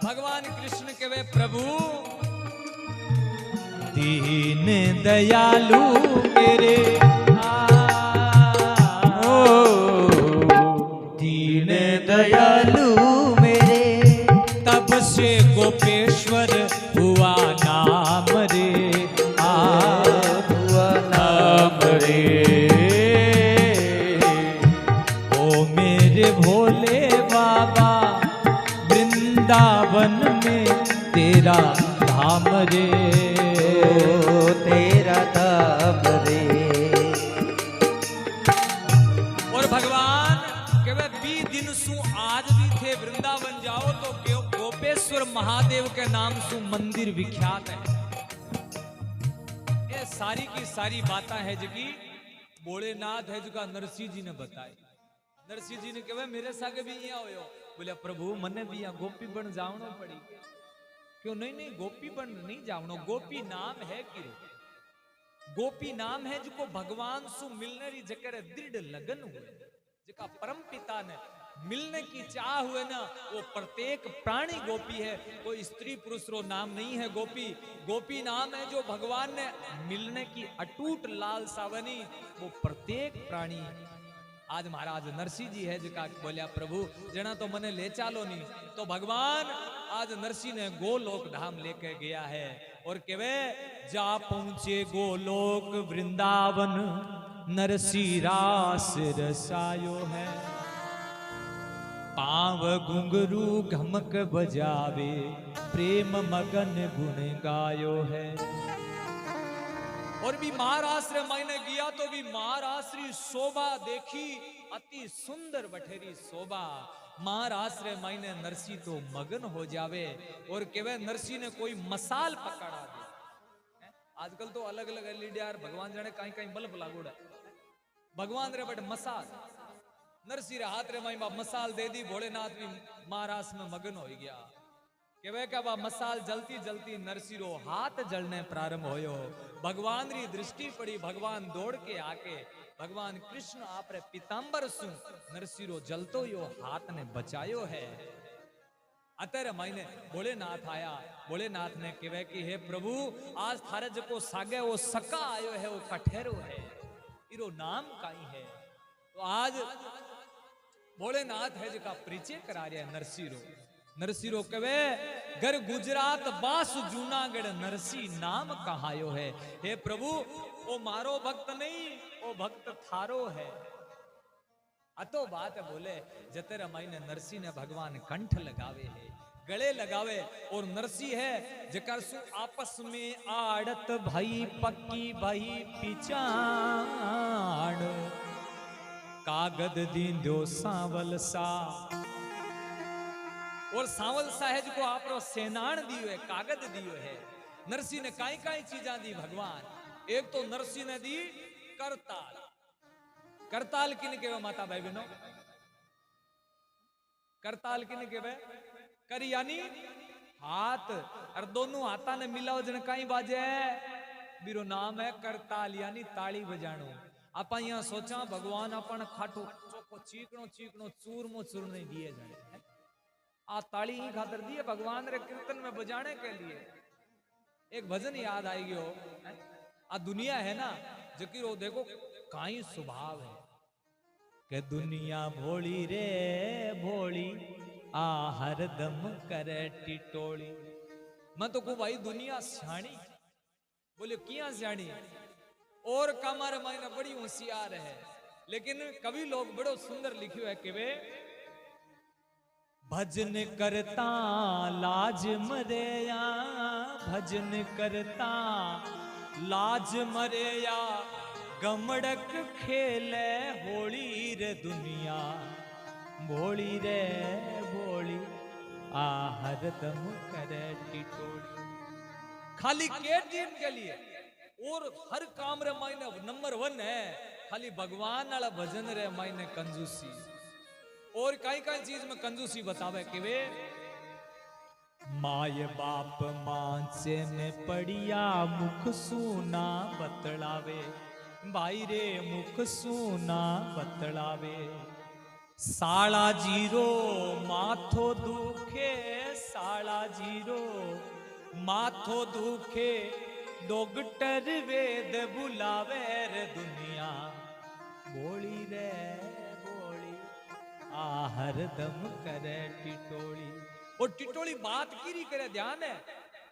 भगवान कृष्ण के वे प्रभु दीन दयालु मेरे दीन दयालु मेरे तब से गोपेश्वर हुआ नाम रे हुआ नाम रे। ओ मेरे भोले बाबा वृंदावन में तेरा धाम रे तेरा धाम रे। और भगवान के वे 20 दिन सु आज भी थे वृंदावन जाओ तो गोपेश्वर महादेव के नाम सु मंदिर विख्यात है। ये सारी की सारी बातें है जो कि भोलेनाथ है जो का नरसिंह जी ने बताई। नरसिंह जी ने कहा मेरे सागे भी यहाँ हो बोले प्रभु मने भी यहाँ गोपी बन जावनो पड़ी क्यों नहीं गोपी बन नहीं जावनो गोपी नाम है कि गोपी नाम है जो भगवान सु मिलने री जकर दृढ़ लगन हुए जिका परम पिता ने मिलने की चाह हुए ना वो प्रत्येक प्राणी गोपी है। कोई स्त्री पुरुष रो नाम नहीं है गोपी। गोपी नाम है जो भगवान ने मिलने की अटूट लालसा बनी वो प्रत्येक प्राणी। आज महाराज नरसिंह जी है जिका बोलिया प्रभु जना तो मने ले चालो नहीं तो भगवान आज नरसिंह ने गोलोक धाम लेके गया है। और केवे जा पहुंचे गोलोक वृंदावन नरसिंह रास रसायो है। पाव घुंघरू घमक बजावे प्रेम मगन गुण गायो है। और भी महाराष्ट्र मैंने गया तो भी महाराष्ट्री शोभा देखी अति सुंदर बठेरी शोभा। महाराष्ट्र मैंने नरसिंह तो मगन हो जावे और केवे नरसिंह ने कोई मसाल पकड़ा दे। आजकल तो अलग अलग एलईडी भगवान जाने कहीं कहीं बल्ब लागूड़ा भगवान रे बट मसाल नरसिंह रे हाथ रे माई मसाल दे दी। भोलेनाथ भी महाराष्ट्र में मगन हो गया कि वे क्या मसाल जलती जलती नरसिंह रो हाथ जलने प्रारंभ होयो। भगवान री दृष्टि पड़ी भगवान दौड़ के आके भगवान कृष्ण आप रे पीतांबर सु नरसिंह रो जलतो यो हाथ ने बचायो है। अतर मायने भोलेनाथ आया। भोलेनाथ ने कहे कि हे प्रभु आज थारे जको सागे वो सका आयो है वो कठेरो है इरो नाम काई है। तो आज भोलेनाथ है जिका परिचय करा रहा है नरसिंह रो। नरसिंह कवे घर गुजरात बास जूनागढ़ नरसी नाम कहायो है। हे प्रभु ओ मारो भक्त नहीं, ओ भक्त थारो है। अतो बात बोले जतेरा माई ने नरसिंह ने भगवान कंठ लगावे है, गले लगावे। और नरसिंह है जकर सु आपस में आड़त भाई पक्की भाई पिचाण, कागद दींदो सांवल सा। और सांवल सा है जो आपरो सेनान दियो है, कागद दियो है। नरसिंह ने काई काई चीजा दी भगवान। एक तो नरसिंह ने दी करताल। करताल किन केवे माता भाई बहनों? करताल किन केवे? कर यानी हाथ, और दोनों हाथा ने मिलाओ जन काई बाजे, बीरो नाम है करताल यानी ताली बजाणो। आप यहाँ सोचा भगवान अपन खाटो चोको चीकणो चीकणो चूरमो चूर नहीं दिए जाए, आ ताली ही खातर दिए भगवान रे कीर्तन में बजाने के लिए। एक भजन याद आई गयो, आ दुनिया है ना जकी रो देखो काई स्वभाव है के दुनिया भोली रे भोली, आ हरदम करे टिटोली। मैं तो कहूं भाई दुनिया सियाणी। बोले किया सियाणी? और कमर मायने बड़ी होशियार है। लेकिन कवि लोग बड़ो सुंदर लिखियो है कि वे भजन करता लाज मरेया, भजन करता लाज मरेया, गमड़क खेले होली रे दुनिया भोली रे भोली, आ हरदम करे टिटोली। खाली के दिन के लिए और हर काम रे मायने नंबर 1 है खाली भगवान वाला भजन रे मायने कंजूसी। और कई कई चीज में कंजूसी बतावे कि वे माय बाप मांचे ने पड़िया मुख सूना बतलावे, भाई रे मुख सूना बतलावे। साला जीरो माथो दुखे, साला जीरो माथो दुखे, डॉक्टर वेद बुलावे रे दुनिया बोली रे बोली, आ हरदम करे टिटोली। और टिटोली बात की करे ध्यान है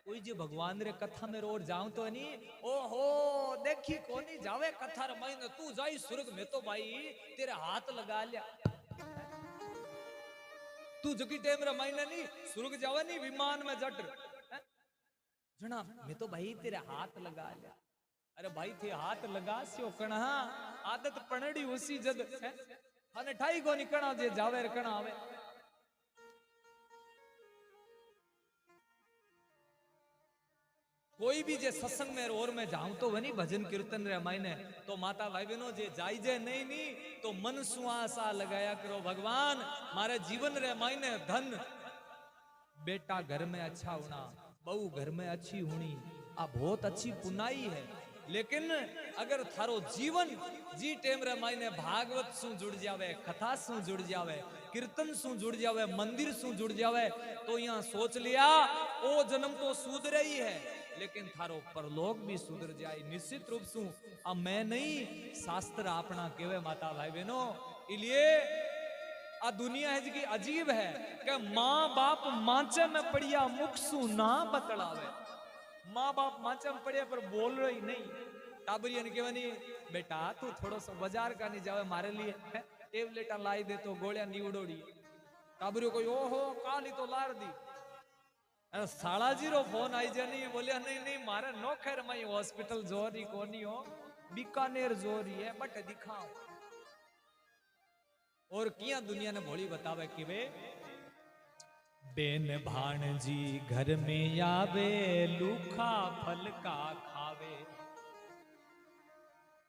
कोई जे भगवान रे कथा में रोज जाऊं तो नहीं, ओहो देखी कोनी जावे कथा रे महीने तू जाई स्वर्ग में तो भाई तेरे हाथ लगा लिया। तू जकी टाइम रे महीने नहीं स्वर्ग जावे नहीं विमान में जट जना मैं तो भाई तेरे हाथ लगा लिया। अरे भाई थे हाथ लगा सियो कणा आदत पणड़ी उसी जद है अने ठाई को निकणा जे जावे रे कणा आवे। कोई भी जे सत्संग में और में जाऊं तो वनी भजन कीर्तन रे मायने तो माता भाई बहनों जे जाई जे नहीं तो मन सुआसा लगाया करो भगवान मारे जीवन रे मायने धन बेटा घर में अच्छा होना, बहू घर में अच्छी होनी, आ बहुत अच्छी पुनाई है। लेकिन अगर थारो जीवन जी टेम रे मायने भागवत सु जुड़ जावे, कथा सु जुड़ जावे, कीर्तन सु जुड़ जावे, मंदिर सु जुड़ जावे तो यहाँ सोच लिया ओ जन्म तो सुधरे ही है लेकिन थारो परलोक भी सुधर जाए निश्चित रूप से। अब मैं नहीं शास्त्र अपना केवे माता भाई बहनों इसलिए आ दुनिया है जी अजीब है कि माँ बाप मांचे में पड़िया मुख सु ना बतलावे। माँ बाप मांचे में पड़िया पर बोल रही नहीं। टाबरिया ने केवा नहीं बेटा तू थोड़ा सा बाजार का नहीं जावे मारे लिए टेबलेट लाई दे तो गोलियां नहीं उड़ोड़ी। टाबरियो को ओहो काली तो लार दी। साला जी रो फोन आई जानी बोलिया नहीं नहीं मारे नो खैर मई हॉस्पिटल जोरी कोनी हो बीकानेर जोरी है बट दिखाओ। और किया दुनिया ने भोली बतावे कि वे बेन भाणजी घर में आवे लूखा फल का खावे।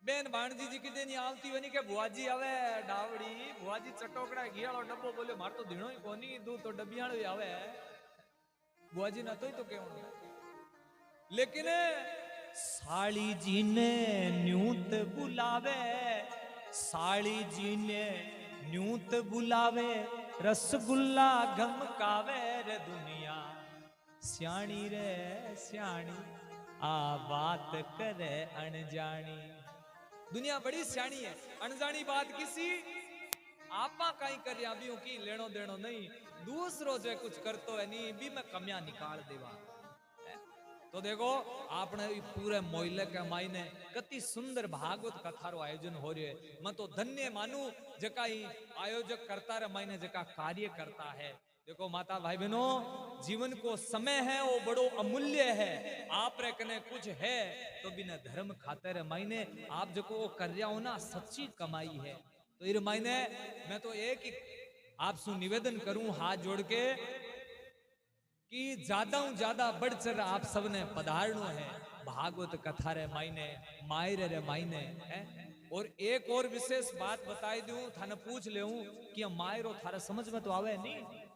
बेन भाणजी जी की दिन आवती वनी के बुआजी आवे डावड़ी बुआजी चटोकड़ा घियालो डब्बो बोले मार तो धीणो ही कोनी दूध तो डबियालो आवे बुआजी ना तो क्यों। लेकिन साली जी ने न्यूत बुलावे, साली जी ने न्यूत बुलावे रसगुल्ला गमकावे रे दुनिया सियाणी रे सियाणी आ बात करे अनजानी। दुनिया बड़ी सियाणी है, अनजानी बात किसी आपा कहीं कर की लेनो देनो नहीं। दूसरो जो कुछ करतो है नी भी मैं कमियां निकाल देवा। तो देखो आपने पूरे मोहल्ले के मायने कति सुंदर भागवत कथा रो आयोजन हो रही है। मैं तो धन्य मानू जका ही आयोजक करता रे मायने जका कार्य करता है। देखो माता भाई बहनों, जीवन को समय है वो बड़ो अमूल्य है। आप रे कने कुछ है तो बिना धर्म खातिर मायने आप जो को कर रहा हो ना सच्ची कमाई है। तो इर मायने मैं तो एक ही आप सु निवेदन करूं हाथ जोड़ के कि ज्यादा बढ़ चढ़ आप सबने पधारणो है भागवत कथा रे मायने मायरे रे मायने है। और एक और विशेष बात बताई दूं थाने पूछ ले कि मायरो थारे समझ में तो आवे नहीं।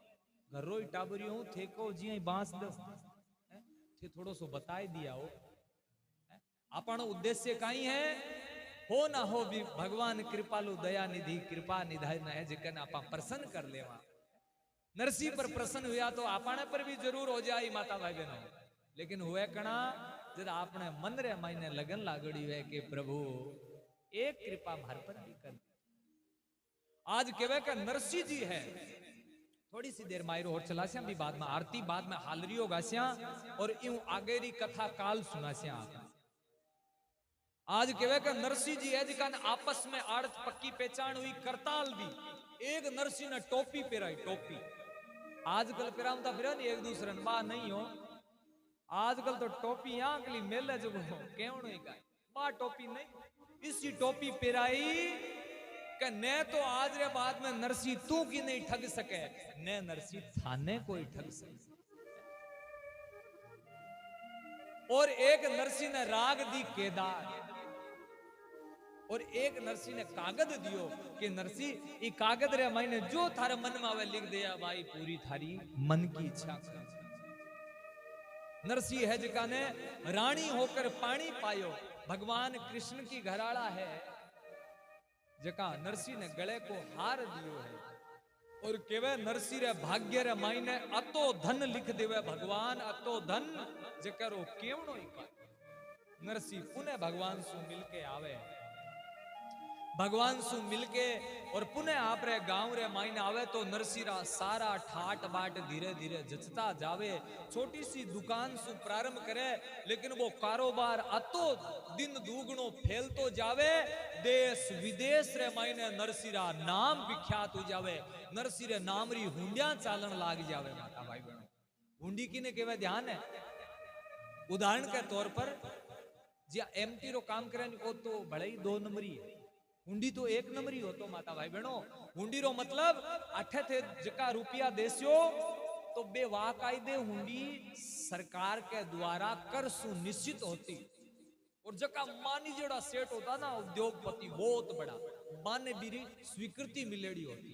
घरो ही टाबरी हूं थे को जी बांस दस थे थोड़ो सो बताई दिया हो। अपन उद्देश्य कहीं है हो ना हो भी भगवान कृपालु दया निधि कृपा निधान है जिकन आप प्रसन्न कर लेवा। नरसी पर प्रसन्न हुआ तो आपने पर भी जरूर हो जाए माता भाई बहनों। लेकिन हुए कणा जब आपने मन रे मायने लगन लागड़ी है कि प्रभु एक कृपा मार पर भी कर। आज केवे का नरसी जी है थोड़ी सी देर मायरो और चलास्या भी बाद में आरती बाद में हालरियो गास्या और यूं आगेरी कथा काल सुनास्या। आज केवे का नरसी जी है जिका आपस में आड़त पक्की पहचान हुई करताल भी। एक नरसी ने टोपी पहराई टोपी। आजकल पिरामता फिर एक दूसरे बा नहीं हो। आजकल तो टोपी यहाँ के लिए मेले जो केवण ही का बा टोपी नहीं इसी टोपी पहराई कि ने तो आज रे बाद में नरसी तू की नहीं ठग सके ने नरसी थाने कोई ठग सके। और एक नरसी ने राग दी केदार और एक नरसी ने कागद दियो कि नरसी ये कागद रे मायने जो थारे मन में आवे लिख दिया भाई पूरी थारी मन की इच्छा। नरसी है जिका ने रानी होकर पानी पायो भगवान कृष्ण की घराड़ा है जका नरसी ने गले को हार दियो है। और केवे नरसी रे भाग्य रे मायने अतो धन लिख देवे भगवान अतो धन जकरो केवणो ही का। नरसी पुनः भगवान सु मिलके आवे भगवान सु मिलके और पुनः आप रे गांव रे मायने आवे तो नरसीरा सारा ठाट बाट धीरे धीरे जचता जावे। छोटी सी दुकान सु प्रारंभ करे लेकिन वो कारोबार अतो दिन दुगणो फैलतो जावे। देश विदेश रे मायने नरसीरा नाम विख्यात हो जावे। नरसीरे नाम री हुंडिया चालन लाग जावे। माता भाई बहनों हुंडी की ने केवे ध्यान है। उदाहरण के तौर पर जिया एमटी रो काम करे वो तो बड़े ही 2 नंबरी है। हुंडी तो 1 नंबरी हो तो माता भाई बहनों हुंडी रो मतलब अठे थे जका रुपया देस्यो तो बेवाकायदे हुंडी सरकार के द्वारा कर सुनिश्चित होती। और जका मानी जोड़ा सेठ होता ना उद्योगपति बहुत बड़ा माने बीरी स्वीकृति मिलेड़ी होती।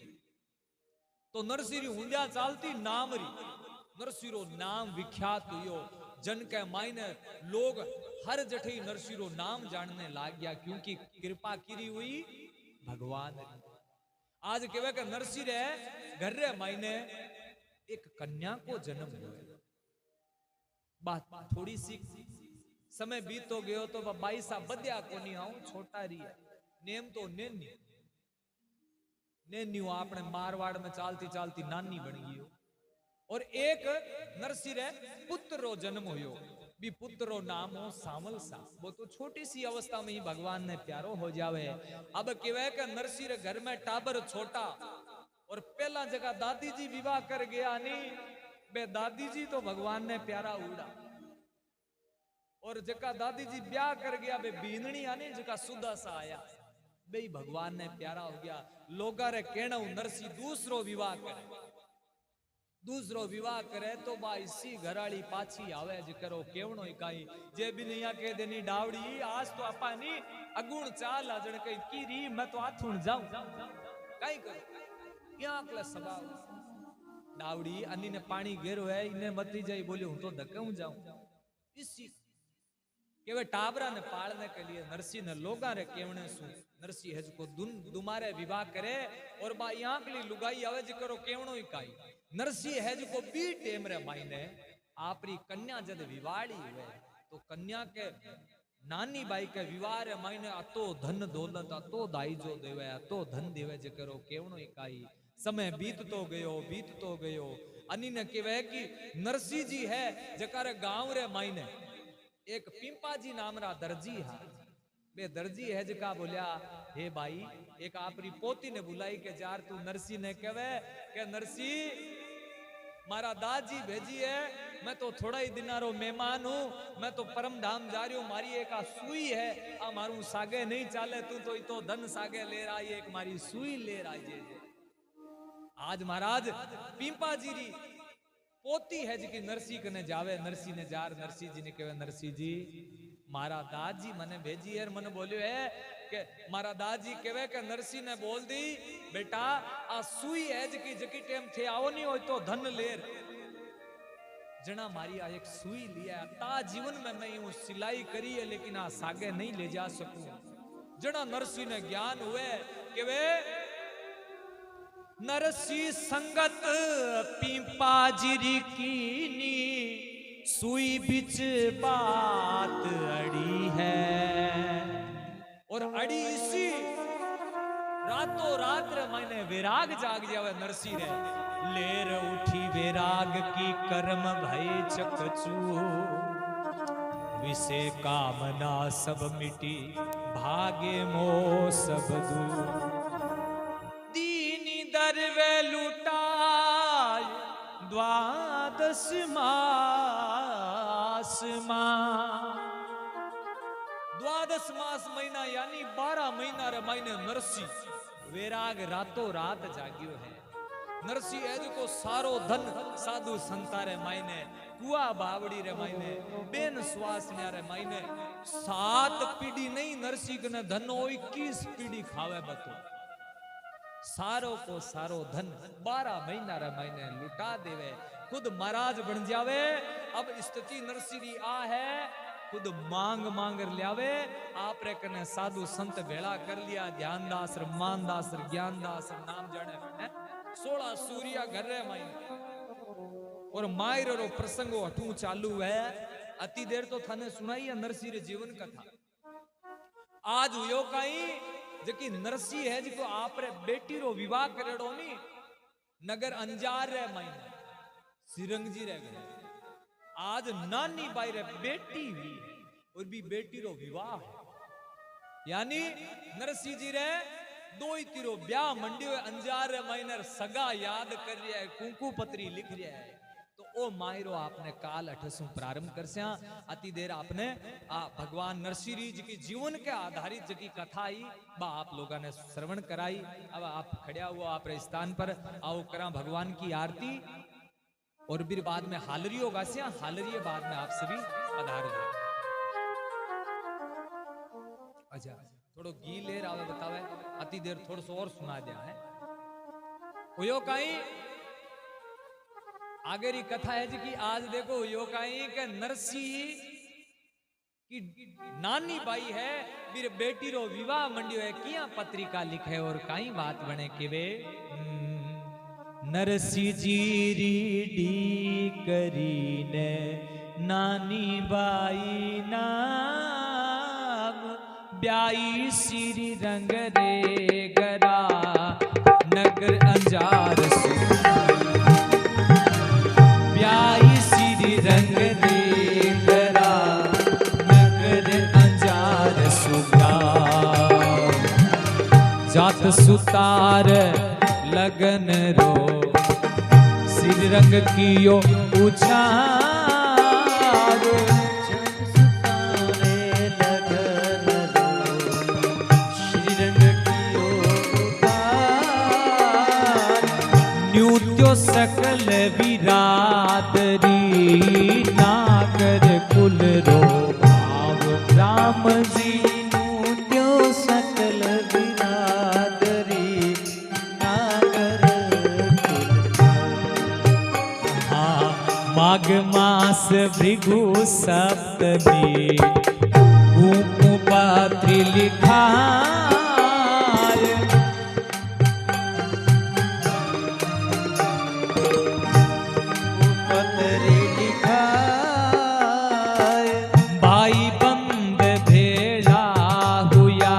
तो नरसीरी हुंडिया चालती नामरी नरसीरो नाम विख्यात हुयो। जन के मायने लोग हर जठे नरसीरो नाम जानने लाग गया क्योंकि कृपा किरी हुई भगवान। आज केवे का नरसी रे घर रे मायने एक कन्या को जन्म हुआ। बात थोड़ी सी समय बीत तो गयो तो 22 बद्या को नहीं आऊं छोटा रही नेम तो नेन्यू आपने मारवाड़ में चालती चालती नानी बन गई। और एक नरसी रे पुत्र रो जन्म हुयो भी पुत्र रो नाम हो सामल सा। वो तो छोटी सी अवस्था में ही भगवान ने प्यारो हो जावे। अब केवे का नरसी रे घर में टाबर छोटा और पहला जगह दादी जी विवाह कर गया नहीं बे दादी जी तो भगवान ने प्यारा उड़ा। और जका दादी जी ब्याह कर गया बे बीननी आने जका सुदा सा आया बे भगवान ने प्यारा हो गया। लोगा रे कहना नरसी दूसरो विवाह करे तो बा इसी घराड़ी पाछी आवे जकरो केवणो इकाई जे भी नहीं कह देनी डावड़ी आज तो आपा नी अगुण चाल आजण कई की री मैं तो आथुण जाऊं काई कर या अकला सवाल डावड़ी अन्नी ने पानी घेरो है इने मती जाई बोले हूं तो धक्कूं जाऊं। इसी केवे टाबरा ने पालने के लिए नरसी ने लोगा रे केवणे सु नरसी हज को दुमारे विवाह करे और बा यहाँ के लिए लुगाई आवे जकरो केवणो इकाई। नरसी हज को बी टेम रे मायने आपरी कन्या जद विवाड़ी हुए तो कन्या के नानी बाई के विवाह रे मायने अतो धन दौलत अतो दाई जो देवे अतो धन देवे जकरो केवणो इकाई। समय बीत तो गयो अनी ने कहवे कि नरसिंह जी है जकार गांव रे मायने एक पिंपा जी नाम रा दर्जी है। बे दर्जी है जका बोलिया हे भाई एक आपरी पोती ने बुलाई के जार तू नरसिंह ने कहवे के नरसिंह मारा दादी भेजी है, मैं तो थोड़ा ही दिनारो मेहमान हूं, मैं तो परम धाम जा रही हूं, मारी एक आ सुई है आ मारू सागे नहीं चाले, तू तो इतो धन सागे ले रहा है, एक मारी सुई ले रहा है। आज महाराज पिंपा जी री पोती है जी की नरसिंह कने जावे, नरसिंह ने जार नरसिंह जी ने कहे नरसिंह जी मारा दादी मने भेजी है, मने बोलियो है के मारा दादी कहे के नरसिंह ने बोल दी बेटा आ सुई है जी जकी टेम थे आओ नहीं हो तो धन लेर जना मारी आ एक सुई लिया ता जीवन में मैं यूं सिलाई करी है लेकिन आ सागे नहीं ले जा सकूं। जना नरसिंह ने ज्ञान हुए के वे नरसिंह संगत पिंपा जिरी कीनी सुई बिच बात अड़ी है और अड़ी इसी रातों रात मैंने विराग जाग जावे नरसिंह रे लेर उठी विराग की कर्म भय चकचू विसे कामना सब मिटी भागे मोह सब दूर दीनी दरवे लुटाय द्वादश मास द्वादश मास महीना यानी 12 महीना रे महीने नरसिंह वैराग रातों रात जाग्यो है। नरसिंह एज को सारो धन साधु संता रे मायने कुआ बावड़ी रे मायने बेन श्वास रे मायने 7 पीढ़ी नहीं नरसिंह ने धन 21 पीढ़ी खावे बतो सारो को सारो धन 12 महीना रे मायने लुटा देवे खुद महाराज बन जावे। अब स्थिति नरसिंह री आ है खुद मांग मांग लियावे आप रे कने साधु संत भेड़ा कर लिया ध्यानदास मानदास ज्ञानदास नाम जाने 16 सूर्या घर रे माई और मायर रो प्रसंग हटू चालू है। अति देर तो थाने सुनाई है नरसिंह रे जीवन कथा। आज हुयो काई जकी नरसिंह है जिको आप रे बेटी रो विवाह करेड़ो नी नगर अंजार रे माई सिरंग जी रे गए। आज नानी बाई रे बेटी हुई और भी बेटी रो विवाह है यानी नरसिंह जी रे दो ही तीरो ब्याह मंडियो अंजार रे माइनर सगा याद कर रिया है कुंकू पत्री लिख रिया है। तो ओ मायरो आपने काल अठसु प्रारंभ कर स्या अति देर आपने भगवान नरसिंह जी की जीवन के आधारित जकी कथा आई बा आप लोगों ने श्रवण कराई। अब आप खड़िया हुआ आप रे स्थान पर आओ करा भगवान की आरती और फिर बाद में हालरी होगा से हालरी बाद में आप सभी पधार हो। अच्छा थोड़ो गी ले रहा बतावे अति देर थोड़ा सा और सुना दिया है यो काई आगे री कथा है जी की आज देखो यो काई के नरसिंह की नानी बाई है फिर बेटी रो विवाह मंडियो है किया पत्रिका लिखे और काई बात बने के वे नरसिंह जी री करीने नानी बाई नाम ब्याई श्री रंग रे गरा नगर अंजार से ब्याई श्री रंग रे गरा नगर अंजार सुगा जात सुतार लगन रो सिर रंग कियो उछार न्यूत्यो सकल विरादरी नागर कुल रो भाव राम जी न्यूत्यो सकल विरादरी माघ मास भृगु सप्तमी कुंकु पत्री लिखा भाई बंद भेड़ा हुआ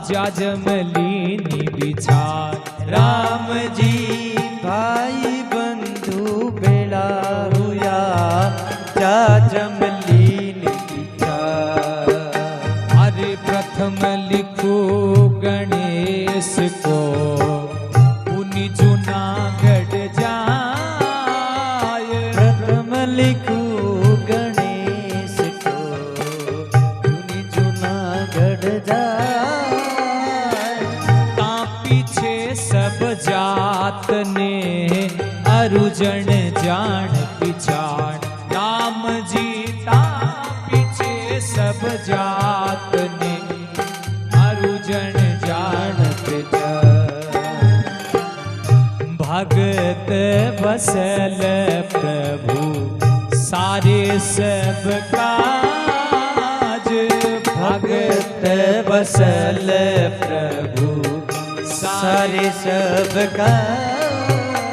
जाजमलीनी विचार राम प्रथम लिखू गणेश को पुनि जूनागढ़ जाय। प्रथम लिखू गणेश को पुनि जूनागढ़ जाय। ता पीछे सब जात ने अरुजन जान पिछाण। राम जी ता पीछे सब जात ने अरुजन जान पिछाण। भगत बसल प्रभु सारे सब काज। भगत बसल प्रभु सारे सब काज।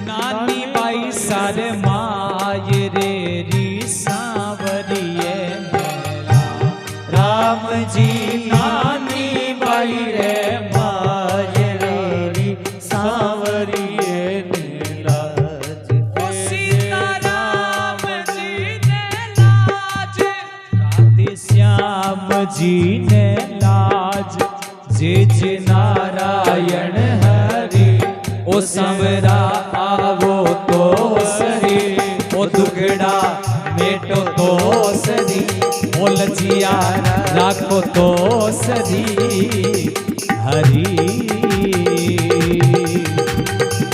नानी बाई सर माय रे री सांवरिये मेला। राम जी नानी बाई रे माय रे री सांवरिये नीलाज। ओ सीता राम जी ने लाज। राधे श्याम जी ने लाज। जे जे नारायण हरि ओ संवरा आवो तो सही। ओ दुगड़ा मेटो तो सही। ओ लजिया राखो तो सही। हरि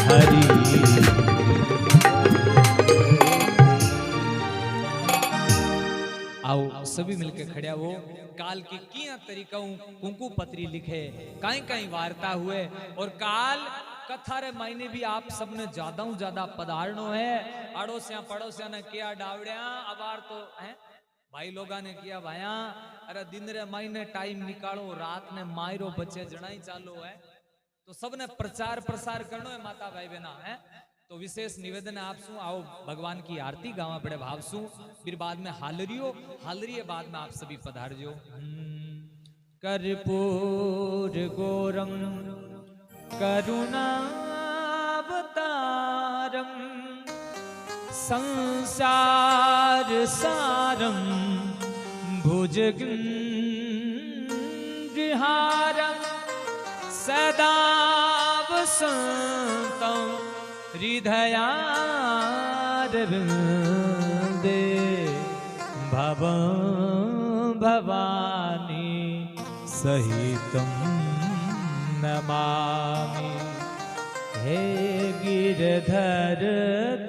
हरि। आओ सभी मिलके खड़िया हो। काल की किया तरीका कुंकू पत्री लिखे काई काई वार्ता हुए। और काल कथा रे मायने भी आप सबने ज्यादा पधारणो है। अड़ोसिया पड़ोसिया ने किया डावड़िया अबार तो है भाई लोगा ने किया भाया। अरे दिन रे मायने टाइम निकालो रात ने मायरो बच्चे जनाई चालू है। तो सबने प्रचार प्रसार करनो है माता भाई बहना है। तो विशेष निवेदन है आपसू। आओ भगवान की आरती गावा पड़े भावसू। फिर बाद में हालरियो बाद में आप सभी पधारजो। कर्पूर गौरम करुणावतारम संसार सारम भुजगविहारम सदा वसंतं हृदयारविंदे भवं भवानी सहितं नमामि। हे गिरधर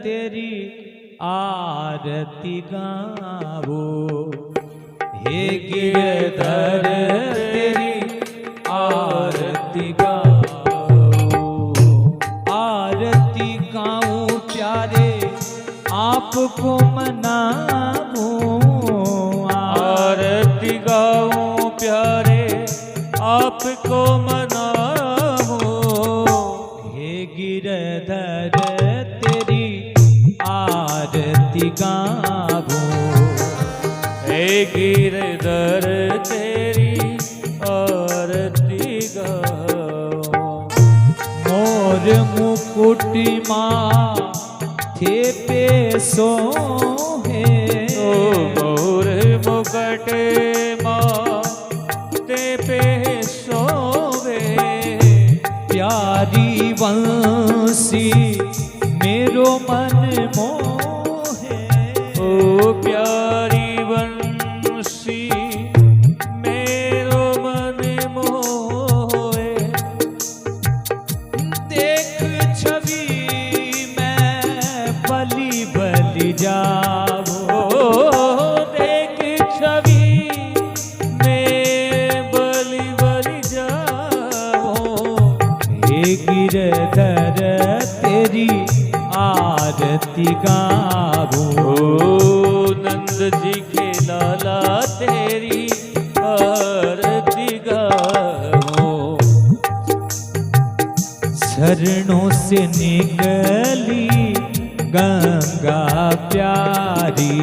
तेरी आरती गावो। हे गिरधर तेरी आरती गाओ। आरती गाऊं प्यारे आपको मनाऊं। आरती गाऊं प्यारे आपको मनाऊं। हे गिरधर तेरी आरती गाऊं। हे गिरधर तेरी आरती गाऊं। मोर मुकुट माथे पे सोहे। ओ मोर मुकुट माथे पे सोवे। प्यारी वंशी मेरो मन मोहे। ओ प्यारी वंशी मेरो मन मोहे। देख छवि मैं बलि बलि जावो। देख छवि में बलि बलि जाओ। हे गिरधर तेरी आरती गावो। नंद जी के लाला तेरी आरती गाओ। चरणों से निकली गंगा प्यारी।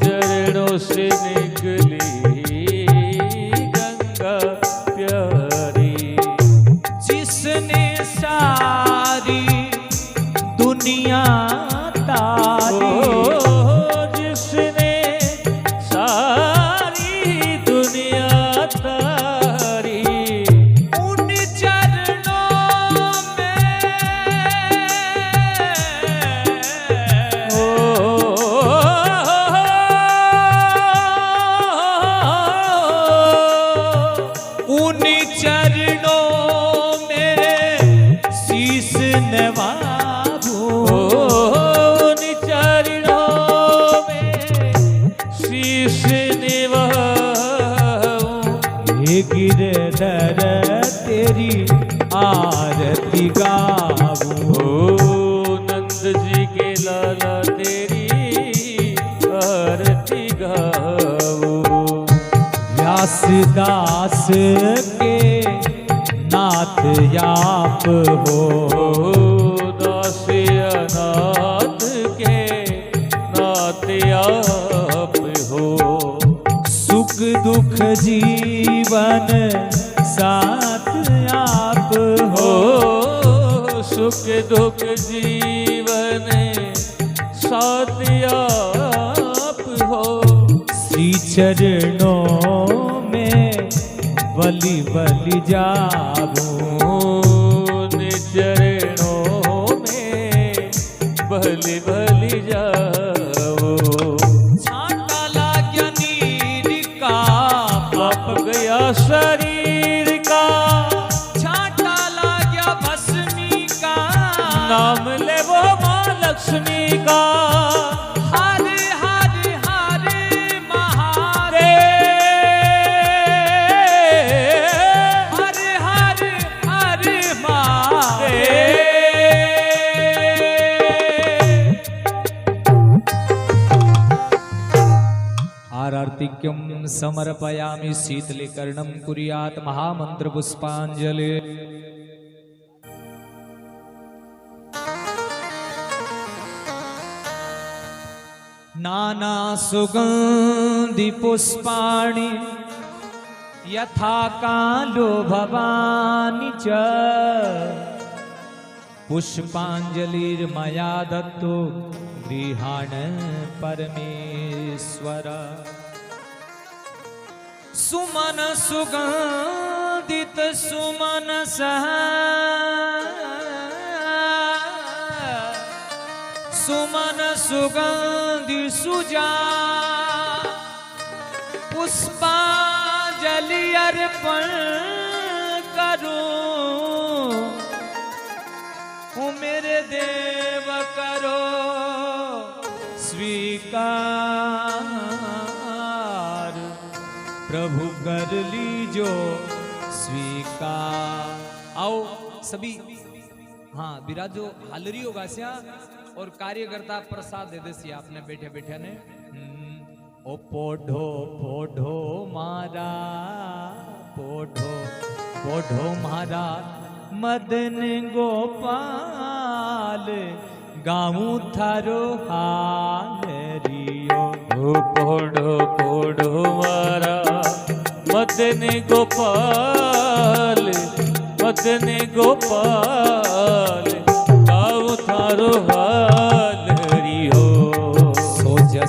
चरणों से निकली गंगा प्यारी। जिसने सारी दुनिया तारी। जिसने सारी दुनिया नवाबू चरणों में शीश निभाऊं हे गिरधर तेरी आरती गाऊं नंद जी के लाला तेरी आरती गाऊं व्यासदास के नाथ आप हो दास अनाथ के नाथ आप हो सुख दुख जीवन साथ आप हो सुख दुख जीवन साथ आप हो श्री चरणों में बलि बलि जाऊं चरणों में बलि बलि जाओ छांटा लाग्या नीर का पाप गया शरीर का छांटा लाग्या भस्मी का नाम ले वो माँ लक्ष्मी का हरे हरे हरे महादेव हरे हरे हरे महादेव आरतिक्यं समर्पयामि शीतलीकरणं कुर्यात् महामंत्र पुष्पांजलि नाना सुगंधि पुष्पाणि यथा कालो भवानि च पुष्पांजलिर्मया दत्तो गृहाण परमेश्वर सुमन सुगंधित सुमन सह सुमन सुगंधि सुजा पुष्पांजलि अर्पण करूं ओ मेरे देव करो स्वीकार प्रभु कर लीजो स्वीकार। आओ सभी हाँ विराजो हालरी होगा स्या और कार्यकर्ता प्रसाद दे देसी आपने बैठे बैठे ने ओ पोढ़ो पोढ़ो मारा पोढ़ो पोढ़ो मारा मदन गोपाल गाऊं थारो हाल रियो पोढ़ो पोढ़ो मारा मदन गोपाल मदन गोपाल गाऊं थारो हाल रियो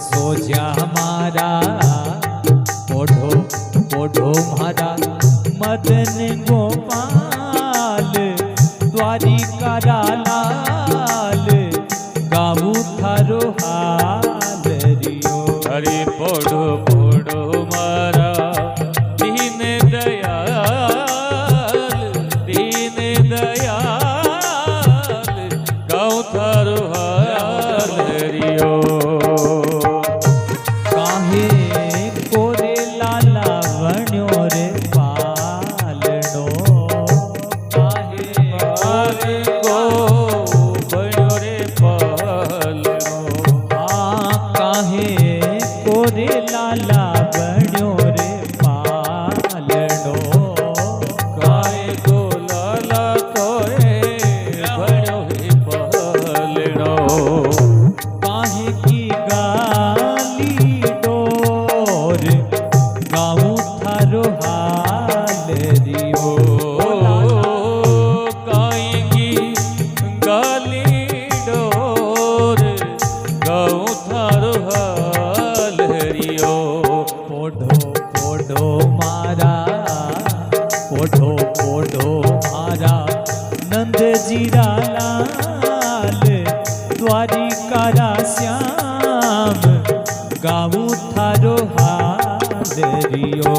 सोजा हमारा पोढ़ो पोढ़ो मारा मदन गोपाल द्वारिका लाल गाऊं थारो हाल रियो हरि पोढ़ो पोढ़ो मारा दीन दयाल गाऊं थारो हाल रियो काहे कोरे लाला वण्यो रे पालनो काहे काहे को बण्यो रे पालनो काहे कोरे लाला वण्यो रे पालनो काहे को लाला तोरे बण्यो रे पालनो काहे की गाली डोर गाऊं थारो हाल रियो काएगी गाली डोर गाऊं थारो हाल रियो पोढ़ो पोढ़ो मारा पोढ़ो पोढ़ो मारा नंद जीरा लाल द्वारिका श्याम गाऊं थारो हाल रियो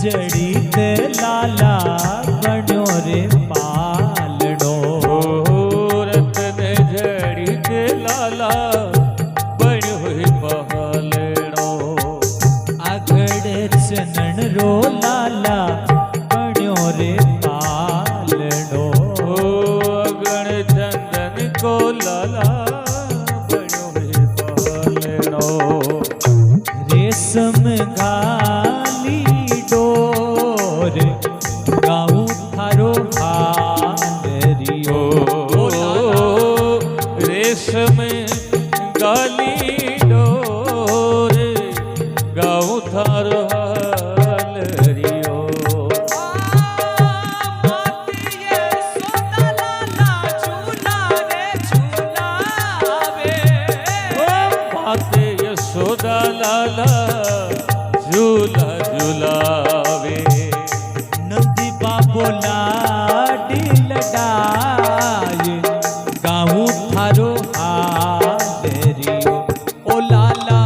जड़ीत लाला बण्यो रे पालनो। रतन जड़ीत लाला बण्यो रे पालनो। आगड़ चनन रो लाला बण्यो रे पालनो। अगण चंदन को लाला बण्यो रे पालनो। रेशम घाली डोर गाऊं थारो हालरियो। रेशम गाली डोर गाऊं थारो हालरियो। माते यशोदा लाला झूला झूलावे। नंदी बाबो लाडी लडाय गाऊं थारो हालरियो। ओ लाला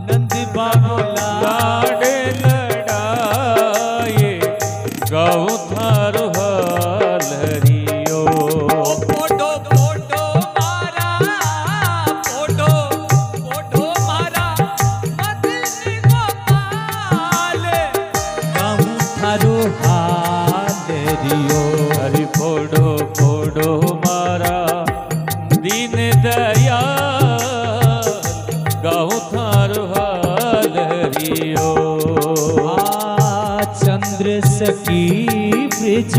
नंदी बाबो लाडे लड़ाए गाऊं थारो हालरियो। पोटो पोटो मारा पोटो पोटो मारा मदनी गोपाल गाऊं थारो हालरियो। हरि फोड़ो फोड़ो मारा दीन दयाल गाऊं थारो हालरियो। चंद्र सखी ब्रिज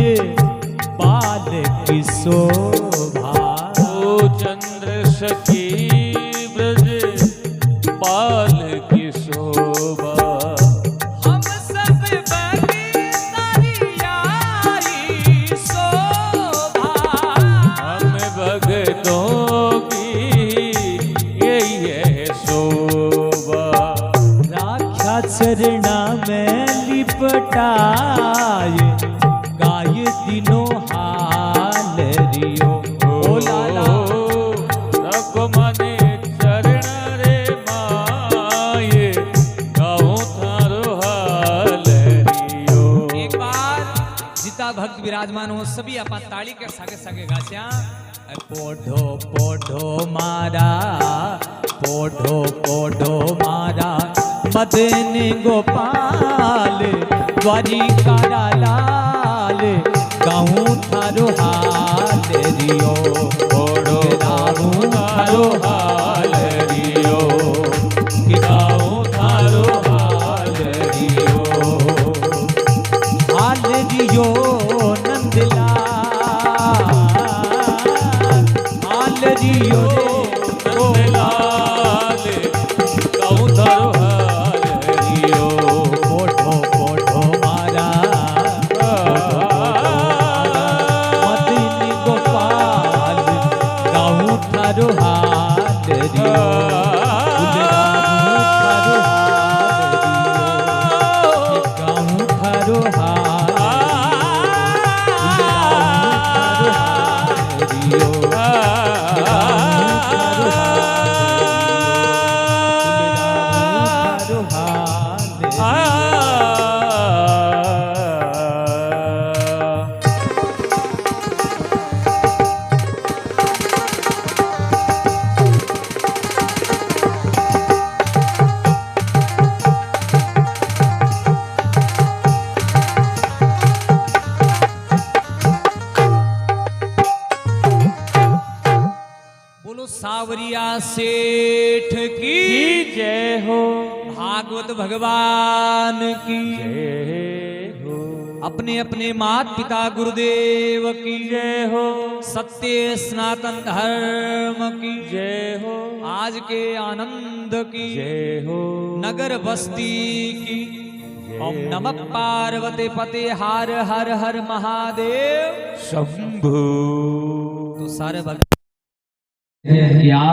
बाल की शोभा। ओ चंद्र सखी ब्रज पाल की शोभा। हम सब बगी तारी आई शोभा। हम भगतों की यही है शोभा। राख्या चरणा में लिपटाए गाय दिनो हालरियो। ओ लाला रखो मने चरण रे माये गाऊं थारो हालरियो। एक बार जिता भक्त विराजमान हो सभी आप ताली के सागे सागे गास्या। पोढ़ो पोढ़ो मारा पोढ़ो पोढ़ो मारा मदन गोपाल द्वारिका लाल गाऊं थारो हालरियो। ओढ़ो गाऊं थारो हालरियो। गाऊं थारो हालरियो। हालरियो नंदलाल हालरियो नंदलाल गाऊं थारो हालरियो। पोढ़ो पोढ़ो मारा मदन गोपाल गाऊं थारो हालरियो। गाऊं थारो बोलो सावरिया सेठ की जय हो। भागवत भगवान की जय हो। अपने अपने मात पिता गुरुदेव की जय हो। सत्य सनातन धर्म की जय हो। आज के आनंद की जय हो। नगर बस्ती की ओम नमः पार्वती पते हर हर हर महादेव। शंभू। तो सारे भक्त आप